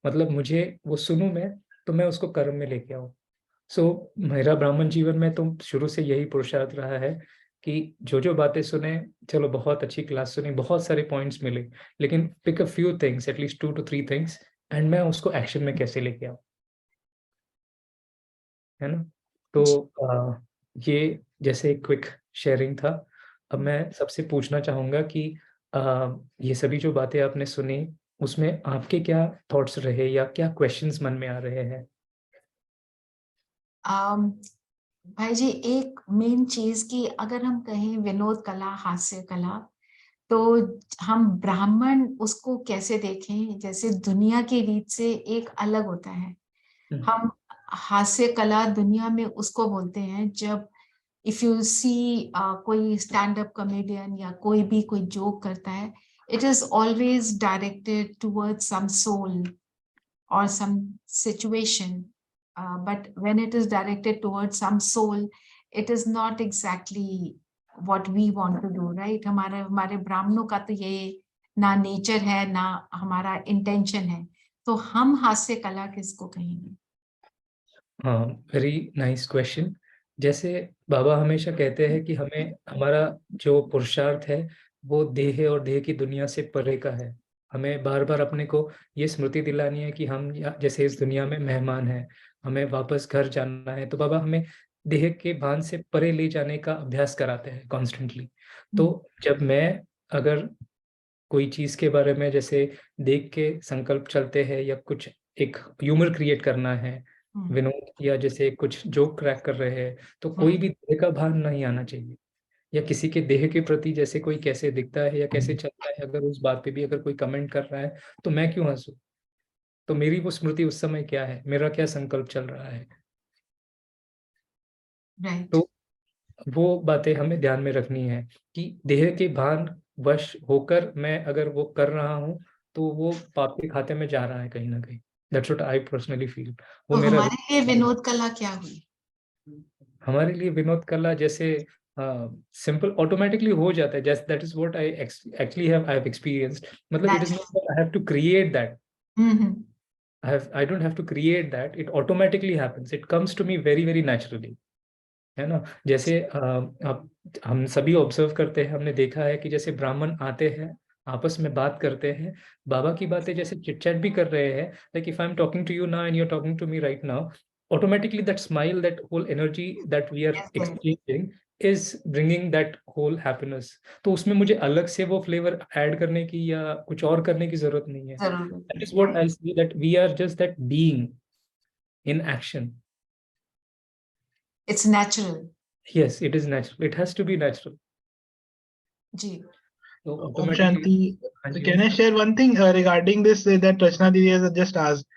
मतलब मुझे वो सुनूं मैं, तो मैं उसको कर्म में लेके आऊं। सो मेरा ब्राह्मण जीवन में तो शुरू से यही पुरुषार्थ रहा है कि जो जो बातें सुने, चलो बहुत अच्छी क्लास सुनी, बहुत सारे पॉइंट्स मिले, लेकिन pick a few things, at least 2 to 3 things, and मैं उसको एक्शन में कैसे लेके आऊं, है ना? तो ये जैसे एक क्विक शेयरिंग था। अब मैं सबसे पूछना चाहूंगा कि ये सभी जो बातें आपने सुनी, उसमें आपके क्या थॉट्स रहे या क्या क्वेश्चंस मन में आ रहे हैं? आम, भाई जी एक मेन चीज कि अगर हम कहें विनोद कला, हास्य कला, तो हम ब्राह्मण उसको कैसे देखें, जैसे दुनिया की रीत से एक अलग होता है। हम हास्य कला दुनिया में उसको बोलते हैं जब इफ यू सी कोई स्टैंड अप कॉमेडियन या कोई भी कोई जोक करता है, it is always directed towards some soul or some situation. But when it is directed towards some soul, it is not exactly what we want to do, right? हमारे हमारे ब्राह्मणों का तो ये ना नेचर है ना हमारा इंटेंशन है, तो हम हास्य कला किसको कहेंगे? हाँ, वेरी नाइस क्वेश्चन। जैसे बाबा हमेशा कहते हैं कि हमें हमारा जो पुरुषार्थ है वो देह और देह की दुनिया से परे का है। हमें बार बार अपने को ये स्मृति दिलानी है कि हम जैसे इस दुनिया में मेहमान हैं, हमें वापस घर जाना है। तो बाबा हमें देह के भान से परे ले जाने का अभ्यास कराते हैं कॉन्स्टेंटली। तो जब मैं अगर कोई चीज के बारे में जैसे देख के संकल्प चलते हैं या कुछ एक ह्यूमर क्रिएट करना है, विनोद या जैसे कुछ जोक क्रैक कर रहे हैं, तो कोई भी देह का भान नहीं आना चाहिए, या किसी के देह के प्रति जैसे कोई कैसे दिखता है या कैसे चलता है, अगर उस बात पे भी अगर कोई कमेंट कर रहा है तो मैं क्यों हंसूं? तो मेरी वो स्मृति उस समय क्या है, मेरा क्या संकल्प चल रहा है। राइट। तो वो बातें हमें ध्यान में रखनी है कि देह के भान वश होकर मैं अगर वो कर रहा हूँ तो वो पाप के खाते में जा रहा है कहीं ना कहीं। That's what I personally feel. वो तो मेरा हमारे लिए विनोद कला क्या हुई? हमारे लिए विनोद कला जैसे सिंपल ऑटोमेटिकली हो जाता है, जैसे that is what I actually have I have experienced. मतलब it is not that I have to create that, I don't have to create that, it automatically happens, it comes to me very very naturally, है ना। जैसे आप हम सभी observe करते हैं, हमने देखा है कि जैसे ब्राह्मण आते हैं आपस में बात करते हैं, बाबा की बातें जैसे चिट चैट भी कर रहे हैं, like if I am talking to you now and you are talking to me right now, automatically that smile, that whole energy that we are exchanging is bringing that whole happiness। तो उसमें मुझे अलग से वो flavour add करने की या कुछ और करने की जरूरत नहीं है। That is what I see, that we are just that being in action। It's natural। Yes, it is natural, it has to be natural। Ji. So Om automatically, Shanti, can I share one thing regarding this that Rachna Didi has just asked?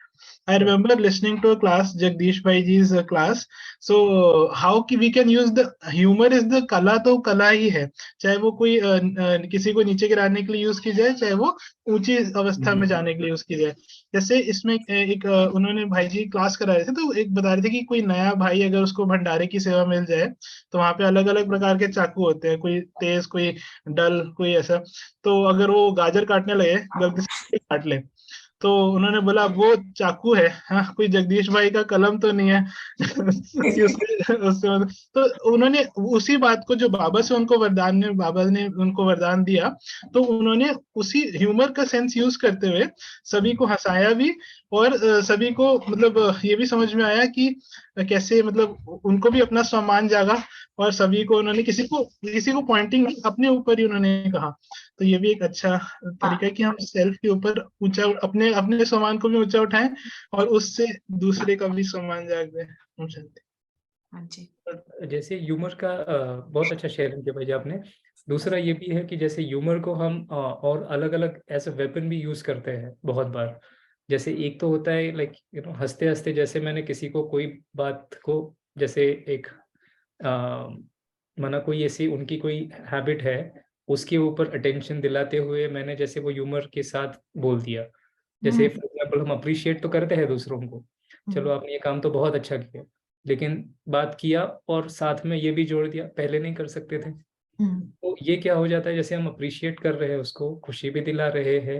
I remember listening to a class, Jagdish Bhai ji's class. So how we can use the humor is the kala, तो कला ही है, चाहे वो कोई किसी को नीचे गिराने के लिए यूज की जाए, चाहे वो ऊंची अवस्था में जाने के लिए यूज की जाए। जैसे इसमें एक उन्होंने भाई जी क्लास करा रहे थे, तो एक बता रहे थे कि कोई नया भाई अगर उसको भंडारे की सेवा मिल जाए तो वहां पे अलग अलग प्रकार के चाकू होते हैं, कोई तेज, कोई डल, कोई ऐसा। तो अगर वो गाजर काटने लगे, गलती से काट ले, तो उन्होंने बोला वो चाकू है, हाँ, कोई जगदीश भाई का कलम तो नहीं है कि उससे तो उन्होंने उसी बात को जो बाबा से उनको बाबा ने उनको वरदान दिया, तो उन्होंने उसी ह्यूमर का सेंस यूज करते हुए सभी को हंसाया भी, और सभी को मतलब ये भी समझ में आया कि कैसे मतलब उनको भी अपना सम्मान जागा, और सभी को उन्होंने किसी को पॉइंटिंग अपने ऊपर ही उन्होंने कहा। तो ये भी एक अच्छा तरीका है कि हम सेल्फ के ऊपर ऊंचा, अपने अपने सम्मान को भी ऊंचा उठाएं और उससे दूसरे का भी सम्मान जागे। हाँ जी। जैसे ह्यूमर का बहुत अच्छा शेयरिंग किया भाई आपने। दूसरा ये भी है कि जैसे ह्यूमर को हम और अलग अलग एज अ वेपन भी यूज करते हैं बहुत बार। जैसे एक तो होता है लाइक यू नो हंसते हंसते, जैसे मैंने किसी को कोई बात को जैसे एक माना कोई ऐसी उनकी कोई हैबिट है, उसके ऊपर अटेंशन दिलाते हुए मैंने जैसे वो ह्यूमर के साथ बोल दिया। जैसे फॉर एग्जाम्पल हम अप्रिशिएट तो करते हैं दूसरों को, चलो आपने ये काम तो बहुत अच्छा किया, लेकिन बात किया और साथ में ये भी जोड़ दिया पहले नहीं कर सकते थे। तो ये क्या हो जाता है, जैसे हम अप्रिशिएट कर रहे हैं, उसको खुशी भी दिला रहे हैं,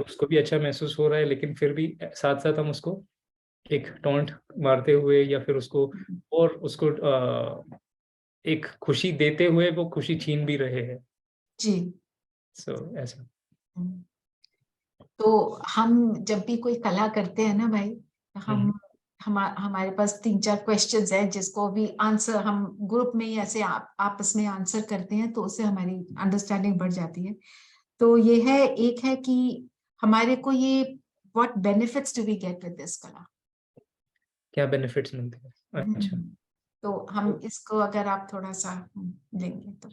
उसको भी अच्छा महसूस हो रहा है, लेकिन फिर भी साथ साथ हम उसको एक टॉन्ट मारते हुए या फिर उसको और उसको एक खुशी देते हुए वो खुशी छीन भी रहे हैं। जी। ऐसा। तो हम जब भी कोई कला करते हैं ना भाई, हमारे पास 3-4 क्वेश्चंस है जिसको भी आंसर हम ग्रुप में ही ऐसे आपस में आंसर करते हैं, तो उससे हमारी अंडरस्टैंडिंग बढ़ जाती है। तो ये है, एक है कि हमारे को ये what benefits do we get with this कला, क्या बेनिफिट्स मिलते हैं। अच्छा, तो हम इसको अगर आप थोड़ा सा लेंगे तो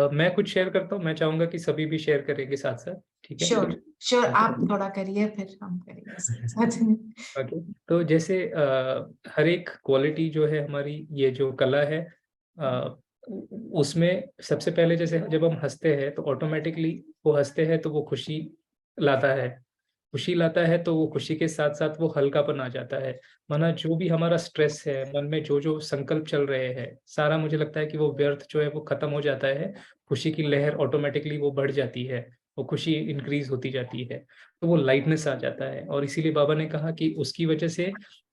मैं कुछ शेयर करता हूँ, मैं चाहूंगा कि सभी भी शेयर करेंगे साथ साथ, ठीक है। श्योर आप थोड़ा करिए, फिर हम करेंगे साथ में। ओके, तो जैसे हर एक क्वालिटी जो है हमारी, ये जो कला है उसमें सबसे पहले जैसे जब हम हंसते हैं तो ऑटोमेटिकली वो हंसते हैं तो वो खुशी लाता है, खुशी लाता है तो वो खुशी के साथ साथ वो हल्कापन आ जाता है। माना जो भी हमारा स्ट्रेस है, मन में जो जो संकल्प चल रहे हैं, सारा मुझे लगता है कि वो व्यर्थ जो है वो खत्म हो जाता है, खुशी की लहर ऑटोमेटिकली वो बढ़ जाती है, वो खुशी इंक्रीज होती जाती है, तो वो लाइटनेस आ जाता है। और इसीलिए बाबा ने कहा कि उसकी वजह से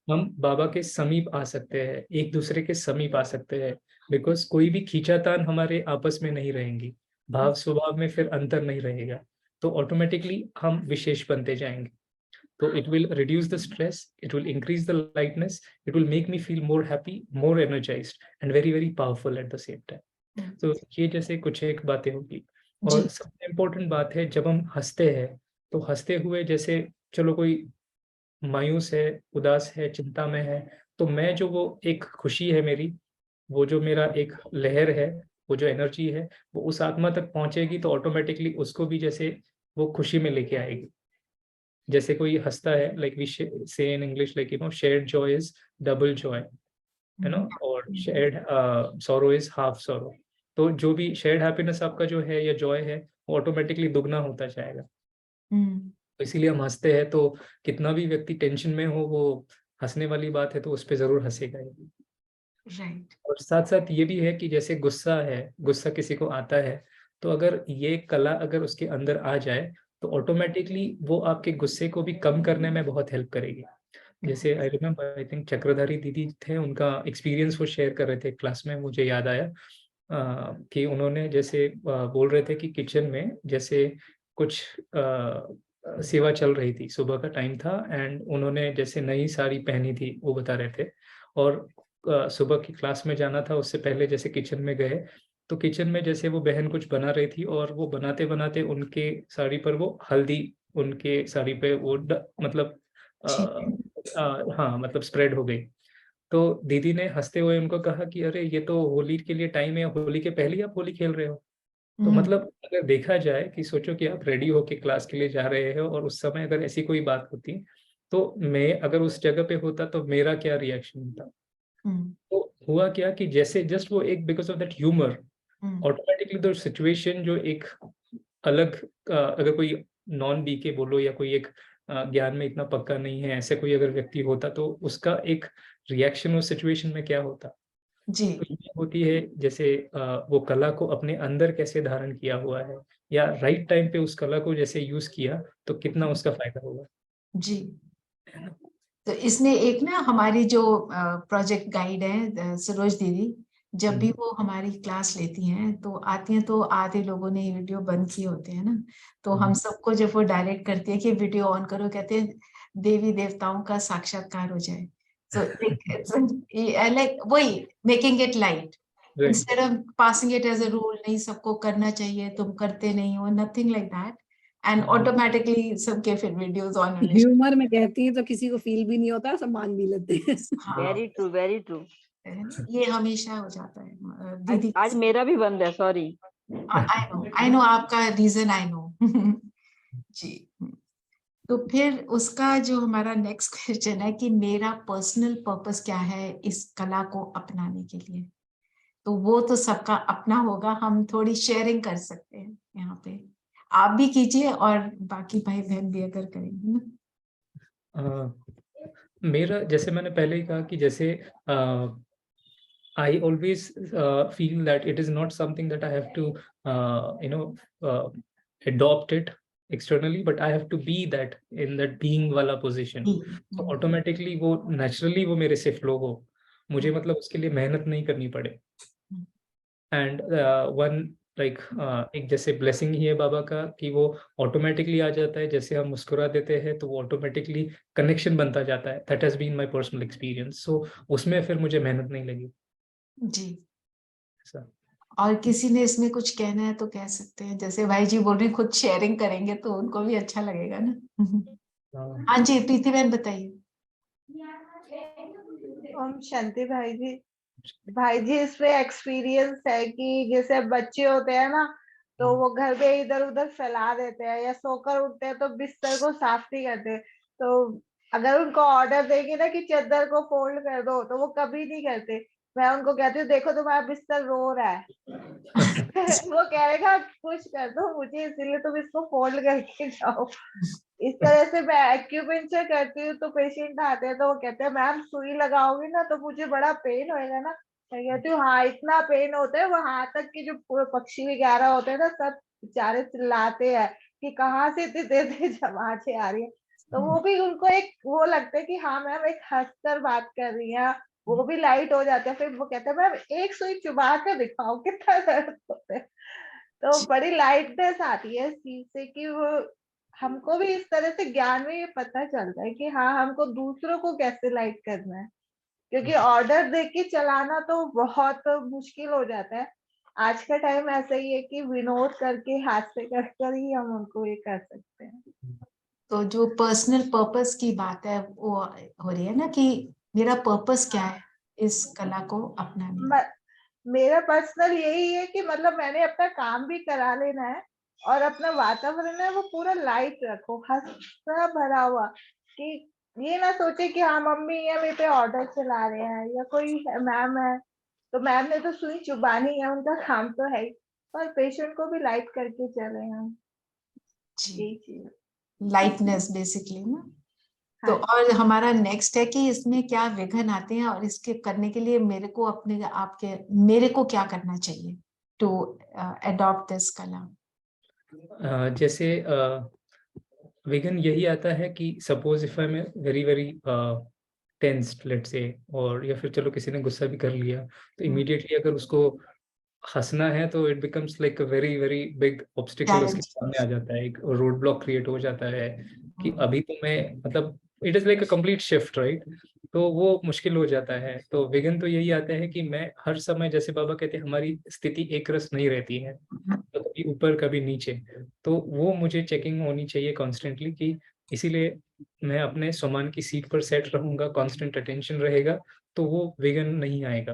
हम बाबा के समीप आ सकते हैं, एक दूसरे के समीप आ सकते हैं, बिकॉज कोई भी खींचातान हमारे आपस में नहीं रहेंगी, भाव स्वभाव में फिर अंतर नहीं रहेगा, तो ऑटोमेटिकली हम विशेष बनते जाएंगे। तो it will reduce the stress, it will increase the lightness, it will make me feel more happy, more energized and very very powerful at the same time. तो ये जैसे कुछ एक बातें होगी। और जी सबसे इम्पोर्टेंट बात है, जब हम हंसते हैं तो हंसते हुए, जैसे चलो कोई मायूस है, उदास है, चिंता में है, तो मैं जो वो एक खुशी है मेरी, वो जो मेरा एक लहर है, वो जो एनर्जी है, वो उस आत्मा तक पहुंचेगी तो ऑटोमेटिकली उसको भी जैसे वो खुशी में लेके आएगी। जैसे कोई हंसता है, लाइक वी से in English, like shared Joy is double Joy, है ना, और shared sorrow is half sorrow. तो जो भी शेयर्ड हैप्पीनेस आपका जो है या जॉय है, वो ऑटोमेटिकली दुगना होता जाएगा। तो इसीलिए हम हंसते हैं, तो कितना भी व्यक्ति टेंशन में हो, वो हंसने वाली बात है तो उस पर जरूर हंसेगा ही। राइट और साथ साथ ये भी है कि जैसे गुस्सा है, गुस्सा किसी को आता है, तो अगर ये कला अगर उसके अंदर आ जाए तो ऑटोमेटिकली वो आपके गुस्से को भी कम करने में बहुत हेल्प करेगी। जैसे आई रिमेम्बर, आई थिंक चक्रधारी दीदी थे, उनका एक्सपीरियंस वो शेयर कर रहे थे क्लास में, मुझे याद आया कि उन्होंने जैसे बोल रहे थे कि किचन में जैसे कुछ सेवा चल रही थी, सुबह का टाइम था, एंड उन्होंने जैसे नई साड़ी पहनी थी, वो बता रहे थे, और सुबह की क्लास में जाना था, उससे पहले जैसे किचन में गए, तो किचन में जैसे वो बहन कुछ बना रही थी, और वो बनाते बनाते उनके साड़ी पर वो हल्दी, उनके साड़ी पे वो मतलब हाँ मतलब स्प्रेड हो गई। तो दीदी ने हंसते हुए उनको कहा कि अरे ये तो होली के लिए टाइम है, होली के पहले ही आप होली खेल रहे हो। तो मतलब अगर देखा जाए कि सोचो कि आप रेडी होके क्लास के लिए जा रहे हो, और उस समय अगर ऐसी कोई बात होती, तो मैं अगर उस जगह पे होता तो मेरा क्या रिएक्शन होता। तो हुआ क्या कि जैसे जस्ट वो एक because of that humour, automatically the situation जो एक अलग अगर कोई नॉन बी के बोलो या कोई एक ज्ञान में इतना पक्का नहीं है, ऐसे कोई अगर व्यक्ति होता, तो उसका एक रिएक्शन उस सिचुएशन में क्या होता। जी तो ये होती है जैसे वो कला को अपने अंदर कैसे धारण किया हुआ है, या राइट टाइम पे उस कला को जैसे यूज किया तो कितना उसका फायदा होगा। जी तो इसमें एक ना हमारी जो प्रोजेक्ट गाइड है सरोज दीदी, जब भी वो हमारी क्लास लेती हैं तो आती हैं, तो आधे लोगों ने वीडियो बंद किए होते हैं ना, तो हम सबको जब वो डायरेक्ट करती है कि वीडियो ऑन करो, कहते हैं देवी देवताओं का साक्षात्कार हो जाए। So like वही making it light instead of passing it as a rule, नहीं सबको करना चाहिए, तुम करते नहीं हो, nothing like that, and automatically सबके फिर वीडियोस ऑन होने ह्यूमर में कहती है तो किसी को फील भी नहीं होता, सब मान भी लेते हैं। हाँ वेरी ट्रू, वेरी ट्रू। ये हमेशा हो जाता है दीदी। आज मेरा भी बंद है, सॉरी। आई नो आपका रीजन, आई नो जी। तो फिर उसका जो हमारा नेक्स्ट क्वेश्चन है कि मेरा पर्सनल पर्पस क्या है इस कला को अपनाने के लिए, तो वो तो सबका अपना होगा, हम थोड़ी शेयरिंग कर सकते हैं यहाँ पे, आप भी कीजिए और बाकी भाई बहन भी अगर करेंगे ना। मेरा जैसे मैंने पहले ही कहा कि जैसे I always feel that it is not something that I have to adopt it externally, but I have to be that in that being वाला position. So automatically वो naturally वो मेरे से flow हो, मुझे मतलब उसके लिए मेहनत नहीं करनी पड़े। And one like एक जैसे blessing ही है बाबा का कि वो automatically आ जाता है, जैसे हम मुस्कुरा देते हैं तो वो automatically connection बनता जाता है। That has been my personal experience. So उसमें फिर मुझे मेहनत नहीं लगी। जी ऐसा। और किसी ने इसमें कुछ कहना है तो कह सकते हैं, जैसे भाई जी बोल रहे हैं खुद शेयरिंग करेंगे तो उनको भी अच्छा लगेगा ना। हाँ जी प्रीति बहन बताइए। शांति भाई जी इसमें एक्सपीरियंस है कि जैसे बच्चे होते हैं ना, तो वो घर पे इधर उधर फैला देते हैं, या सोकर उठते हैं तो बिस्तर को साफ नहीं करते, तो अगर उनको ऑर्डर देंगे ना कि चादर को फोल्ड कर दो, तो वो कभी नहीं करते। मैं उनको कहती हूँ देखो तुम्हारा बिस्तर रो रहा है वो कहेगा कुछ कर दो मुझे, इसीलिए तुम इसको फोल्ड करके जाओ। इस तरह से मैं एक्यूपेंचर करती हूँ, तो पेशेंट आते हैं तो वो कहते हैं मैम सुई लगाओगी ना तो मुझे बड़ा पेन होएगा ना। मैं कहती हूँ हाँ इतना पेन होता है, वहां तक कि जो पक्षी वगैरह होते हैं ना सब बेचारे चिल्लाते हैं कि कहाँ से इतनी तेज आवाजें आ रही है, तो वो भी उनको एक वो लगता है कि हाँ मैम एक हंसकर बात कर रही है, वो भी लाइट हो जाते हैं। फिर वो कहते हैं मैम एक सुई चुबा कर दिखाओ कितना दर्द होता है, तो बड़ी लाइटनेस आती है इस चीज से कि वो हमको भी इस तरह से ज्ञान में ये पता चलता है कि हाँ हमको दूसरों को कैसे लाइट करना है, क्योंकि ऑर्डर देख के चलाना तो बहुत मुश्किल हो जाता है। आज का टाइम ऐसा ही है कि विनोद करके हाथ से कर ही हम उनको ये कर सकते हैं। तो जो पर्सनल पर्पस की बात है वो हो रही है ना कि मेरा पर्पस क्या है इस कला को अपनाने का। मेरा पर्सनल यही है कि मतलब मैंने अपना काम भी करा लेना है और अपना वातावरण है वो पूरा लाइट रखो, हंसा भरा हुआ, कि ये ना सोचे कि हाँ मम्मी या मेरे पे ऑर्डर चला रहे हैं या कोई मैम है तो मैम ने तो सुई चुबानी है, उनका काम तो है ही, पर पेशेंट को भी लाइट करके चले हम। जी, यही चीज। लाइटनेस बेसिकली ना। तो हाँ। और हमारा नेक्स्ट है कि इसमें क्या विघ्न आते हैं और इसके करने के लिए मेरे को क्या करना चाहिए टू अडॉप्ट दिस कला। जैसे विघन यही आता है कि suppose if I am very very tensed let's say, और या फिर चलो किसी ने गुस्सा भी कर लिया तो इमीडिएटली अगर उसको हंसना है तो it becomes like a very very big obstacle उसके सामने आ जाता है, एक रोड ब्लॉक क्रिएट हो जाता है कि अभी तो मैं मतलब it is like a complete shift right, तो वो मुश्किल हो जाता है। तो विघन तो यही आता है कि मैं हर समय, जैसे बाबा कहते हैं हमारी स्थिति एक रस नहीं रहती है, तो कभी ऊपर कभी नीचे, तो वो मुझे चेकिंग होनी चाहिए कॉन्स्टेंटली कि इसीलिए मैं अपने सम्मान की सीट पर सेट रहूंगा, कांस्टेंट अटेंशन रहेगा, तो वो विघन नहीं आएगा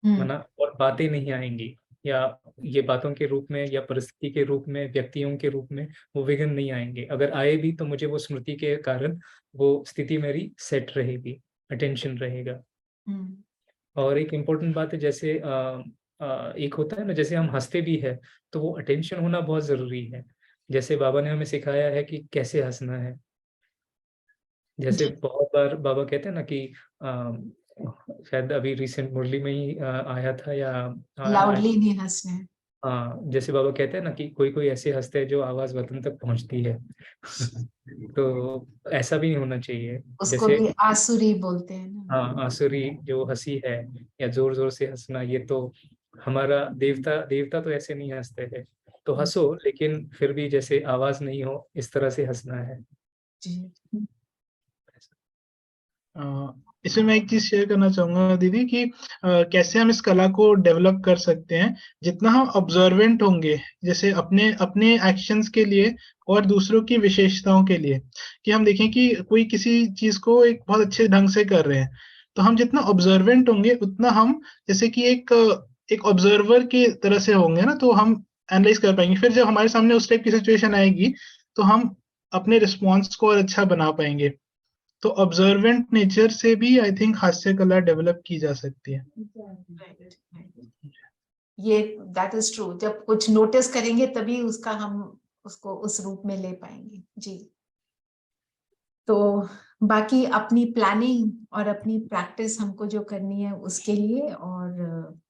वरना, और बातें नहीं आएंगी, या ये बातों के रूप में या परिस्थिति के रूप में व्यक्तियों के रूप में वो विघन नहीं आएंगे। अगर आए भी तो मुझे वो स्मृति के कारण वो स्थिति मेरी सेट रहेगी, अटेंशन रहेगा। और एक इम्पोर्टेंट बात है, जैसे एक होता है ना, जैसे हम हंसते भी है तो वो अटेंशन होना बहुत जरूरी है। जैसे बाबा ने हमें सिखाया है कि कैसे हंसना है। जैसे बहुत बार बाबा कहते हैं ना कि शायद अभी रिसेंट मुरली में ही आया था या लाउडली नहीं हंसना है। हाँ, जैसे बाबा कहते हैं ना कि कोई कोई ऐसे हंसते हैं जो आवाज वतन तक पहुंचती है तो ऐसा भी नहीं होना चाहिए। उसको जैसे भी आसुरी बोलते हैं ना। हाँ, आसुरी जो हंसी है या जोर जोर से हंसना, ये तो हमारा देवता देवता तो ऐसे नहीं हंसते हैं। तो हंसो लेकिन फिर भी जैसे आवाज नहीं हो इस तरह से हंसना है। जी। इसमें मैं एक चीज शेयर करना चाहूंगा दीदी कि कैसे हम इस कला को डेवलप कर सकते हैं। जितना हम ऑब्जर्वेंट होंगे, जैसे अपने अपने एक्शंस के लिए और दूसरों की विशेषताओं के लिए, कि हम देखें कि कोई किसी चीज को एक बहुत अच्छे ढंग से कर रहे हैं, तो हम जितना ऑब्जर्वेंट होंगे उतना हम जैसे कि एक ऑब्जर्वर की तरह से होंगे ना, तो हम एनालाइज कर पाएंगे। फिर जब हमारे सामने उस टाइप की सिचुएशन आएगी तो हम अपने रिस्पॉन्स को और अच्छा बना पाएंगे। तो ऑब्जर्वेंट नेचर से भी आई थिंक हास्य कला डेवलप की जा सकती है। ये दैट इज ट्रू। जब कुछ नोटिस करेंगे तभी हम उसको उस रूप में ले पाएंगे। जी। तो बाकी अपनी प्लानिंग और अपनी प्रैक्टिस हमको जो करनी है उसके लिए, और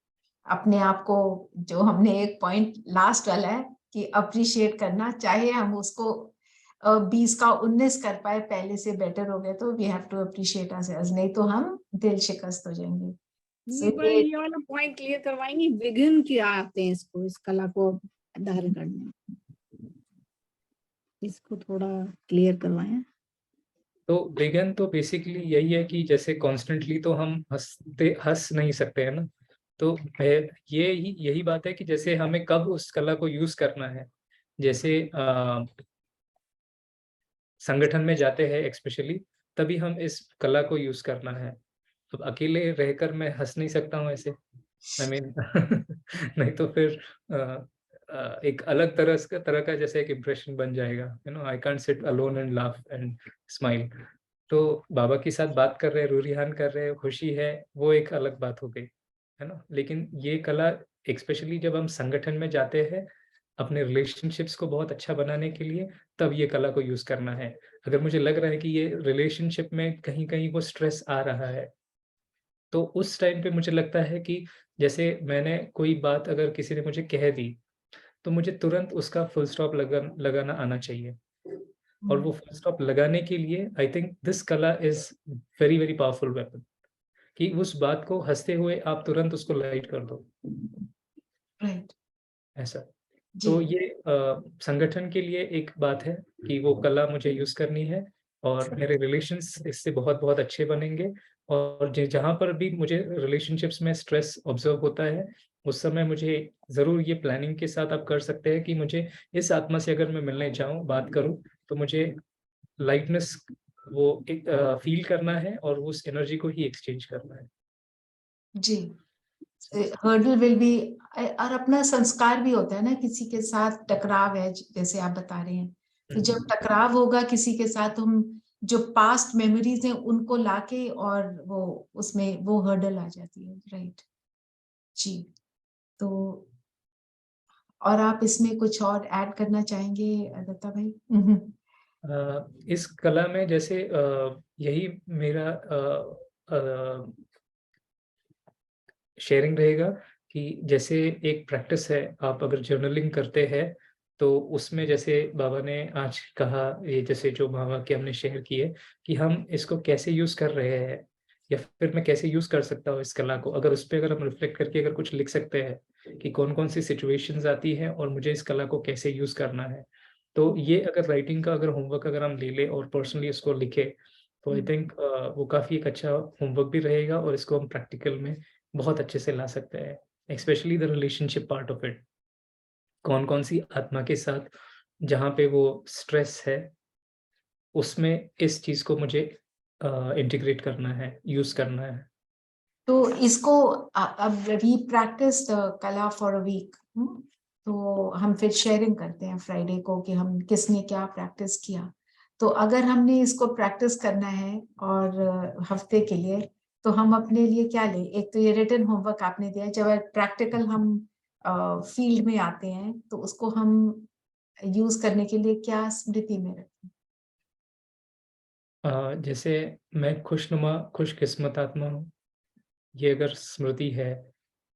अपने आप को, जो हमने एक पॉइंट लास्ट वाला है कि अप्रिशिएट करना, चाहे हम उसको 20 का 19 कर पाए पहले से बेटर हो गए, तो we have to appreciate ourselves, नहीं तो हम दिल शिकस्त हो जाएंगे। ये वाला पॉइंट क्लियर करवाएंगे, विघ्न क्या आते हैं इसको, इस कला को धारण करने में, इसको थोड़ा क्लियर करवाएं। तो विघन तो बेसिकली यही है कि जैसे कॉन्स्टेंटली तो हम हंस नहीं सकते है ना, तो यही बात है कि जैसे हमें कब उस कला को यूज करना है। जैसे संगठन में जाते हैं एक्सपेशली, तभी हम इस कला को यूज करना है। अब अकेले रहकर मैं हंस नहीं सकता हूँ ऐसे, आई मीन नहीं तो फिर एक अलग तरह का जैसे एक इम्प्रेशन बन जाएगा, I can't sit alone and laugh and smile. तो बाबा के साथ बात कर रहे हैं, रूरिहान कर रहे हैं, खुशी है, वो एक अलग बात हो गई, है ना। लेकिन ये कला स्पेशली जब हम संगठन में जाते हैं अपने रिलेशनशिप्स को बहुत अच्छा बनाने के लिए, तब ये कला को यूज करना है। अगर मुझे लग रहा है कि ये रिलेशनशिप में कहीं कहीं वो स्ट्रेस आ रहा है, तो उस टाइम पे मुझे लगता है कि जैसे मैंने कोई बात अगर किसी ने मुझे कह दी, तो मुझे तुरंत उसका फुल स्टॉप लगाना आना चाहिए। और वो फुल स्टॉप लगाने के लिए आई थिंक दिस कला is very very powerful weapon, कि उस बात को हंसते हुए आप तुरंत उसको लाइट कर दो, राइट। ऐसा। तो जी ये संगठन के लिए एक बात है कि वो कला मुझे यूज करनी है और मेरे रिलेशंस इससे बहुत बहुत अच्छे बनेंगे। और जहाँ पर भी मुझे रिलेशनशिप्स में स्ट्रेस ऑब्जर्व होता है, उस समय मुझे जरूर ये प्लानिंग के साथ आप कर सकते हैं कि मुझे इस आत्मा से अगर मैं मिलने जाऊं, बात करूं, तो मुझे लाइटनेस वो एक फील करना है और उस एनर्जी को ही एक्सचेंज करना है। जी हर्डल विल बी, और अपना संस्कार भी होता है ना, किसी के साथ टकराव है जैसे आप बता रहे हैं, तो जब टकराव होगा किसी के साथ, हम जो पास्ट मेमोरीज हैं उनको लाके, और वो उसमें वो हर्डल आ जाती है, राइट जी। तो और आप इसमें कुछ और ऐड करना चाहेंगे दत्ता भाई? इस कला में जैसे यही मेरा शेयरिंग रहेगा कि जैसे एक प्रैक्टिस है, आप अगर जर्नलिंग करते हैं तो उसमें जैसे बाबा ने आज कहा, ये जैसे जो वाक्य हमने शेयर किए कि हम इसको कैसे यूज कर रहे हैं या फिर मैं कैसे यूज कर सकता हूँ इस कला को, अगर उस पर अगर हम रिफ्लेक्ट करके अगर कुछ लिख सकते हैं कि कौन कौन सी सिचुएशंस आती है और मुझे इस कला को कैसे यूज करना है, तो ये अगर राइटिंग का अगर होमवर्क अगर हम ले ले और पर्सनली इसको लिखे, तो आई थिंक वो काफी एक अच्छा होमवर्क भी रहेगा और इसको हम प्रैक्टिकल में बहुत अच्छे से ला सकते हैं। Specially the relationship part of it, कौन कौन सी आत्मा के साथ जहाँ पे वो स्ट्रेस है, उसमें इस चीज को मुझे इंटीग्रेट करना है, यूज करना है। तो इसको अब वी प्रैक्टिस कला फॉर अ वीक, तो हम फिर शेयरिंग करते हैं फ्राइडे को कि हम किसने क्या प्रैक्टिस किया। तो अगर हमने इसको प्रैक्टिस करना है और हफ्ते के लिए, तो हम अपने लिए क्या लें? एक तो ये रिटन होमवर्क आपने दिया, जब प्रैक्टिकल हम फील्ड में आते हैं तो उसको हम यूज करने के लिए क्या स्मृति में रखें? जैसे मैं खुशनुमा खुशकिस्मत आत्मा हूँ, ये अगर स्मृति है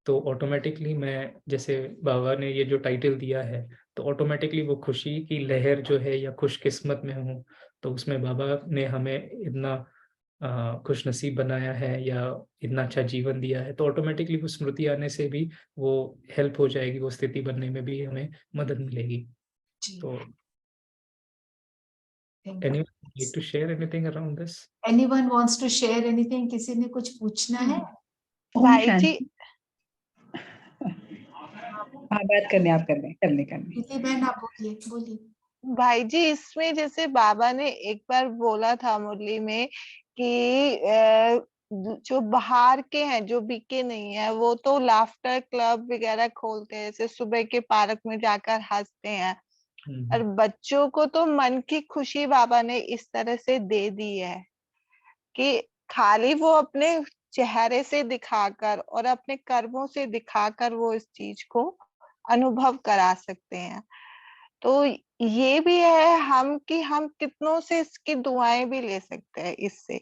तो ऑटोमेटिकली मैं, जैसे बाबा ने ये जो टाइटल दिया है, तो ऑटोमेटिकली वो खुशी की लहर जो है या खुशकिस्मत में हूँ, तो उसमें बाबा ने हमें इतना खुश नसीब बनाया है या इतना अच्छा जीवन दिया है, तो ऑटोमेटिकली वो स्मृति आने से भी वो हेल्प हो जाएगी, वो स्थिति बनने में भी हमें मदद मिलेगी। तो anyone like to share anything around this? Anyone wants to share anything? किसी ने कुछ पूछना है? ओम भाई शांति। जी, हाँ, बात करने आप करने करने करने प्रीति बहन आप बोलिए बोलिए। भाई जी, इसमें जैसे बाबा ने एक बार बोला था मुरली में कि जो बाहर के हैं, जो बीके नहीं है, वो तो लाफ्टर क्लब वगैरह खोलते हैं, जैसे सुबह के पार्क में जाकर हंसते हैं, और बच्चों को तो मन की खुशी बाबा ने इस तरह से दे दी है कि खाली वो अपने चेहरे से दिखाकर और अपने कर्मों से दिखाकर वो इस चीज को अनुभव करा सकते हैं। तो ये भी है हम कि हम कितनों से इसकी दुआएं भी ले सकते हैं इससे,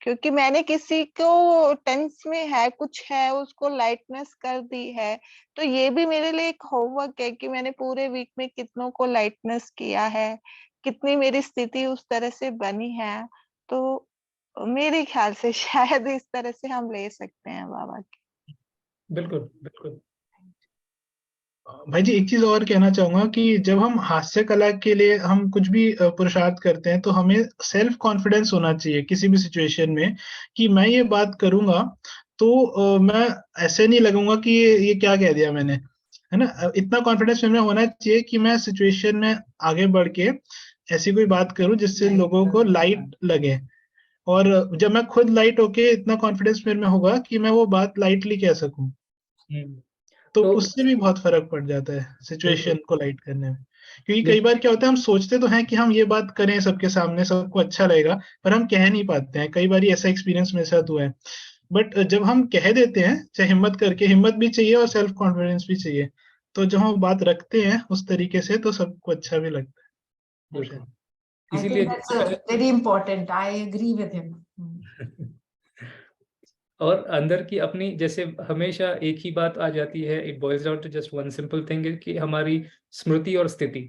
क्योंकि मैंने किसी को टेंस में है, कुछ है, उसको लाइटनेस कर दी है, तो ये भी मेरे लिए एक होमवर्क है कि मैंने पूरे वीक में कितनों को लाइटनेस किया है, कितनी मेरी स्थिति उस तरह से बनी है। तो मेरे ख्याल से शायद इस तरह से हम ले सकते हैं बाबा की। बिल्कुल बिल्कुल। भाई जी एक चीज और कहना चाहूंगा कि जब हम हास्य कला के लिए हम कुछ भी पुरुषार्थ करते हैं, तो हमें सेल्फ कॉन्फिडेंस होना चाहिए किसी भी सिचुएशन में कि मैं ये बात करूंगा तो मैं ऐसे नहीं लगूंगा कि ये क्या कह दिया मैंने, है ना। इतना कॉन्फिडेंस में होना चाहिए कि मैं सिचुएशन में आगे बढ़ के ऐसी कोई बात करूं जिससे लोगों को लाइट लगे, और जब मैं खुद लाइट होके इतना कॉन्फिडेंस मेरे में होगा कि मैं वो बात लाइटली कह सकूं, तो तो उससे भी बहुत फर्क पड़ जाता है सिचुएशन बिल्कुल को लाइट करने में। क्योंकि कई देखिए, बार क्या होता है, हम सोचते तो हैं कि हम ये बात करें सबके सामने, सबको अच्छा लगेगा, पर हम कह नहीं पाते हैं। कई बार ऐसा एक्सपीरियंस मेरे साथ हुआ है। बट जब हम कह देते हैं, चाहे हिम्मत करके, हिम्मत भी चाहिए और सेल्फ कॉन्फिडेंस भी चाहिए, तो जब हम बात रखते हैं उस तरीके से तो सबको अच्छा भी लगता है। बिल्कुल। I इसीलिए think that's very important. I agree with him. और अंदर की अपनी, जैसे हमेशा एक ही बात आ जाती है, it boils down to just one simple thing कि हमारी स्मृति और स्थिति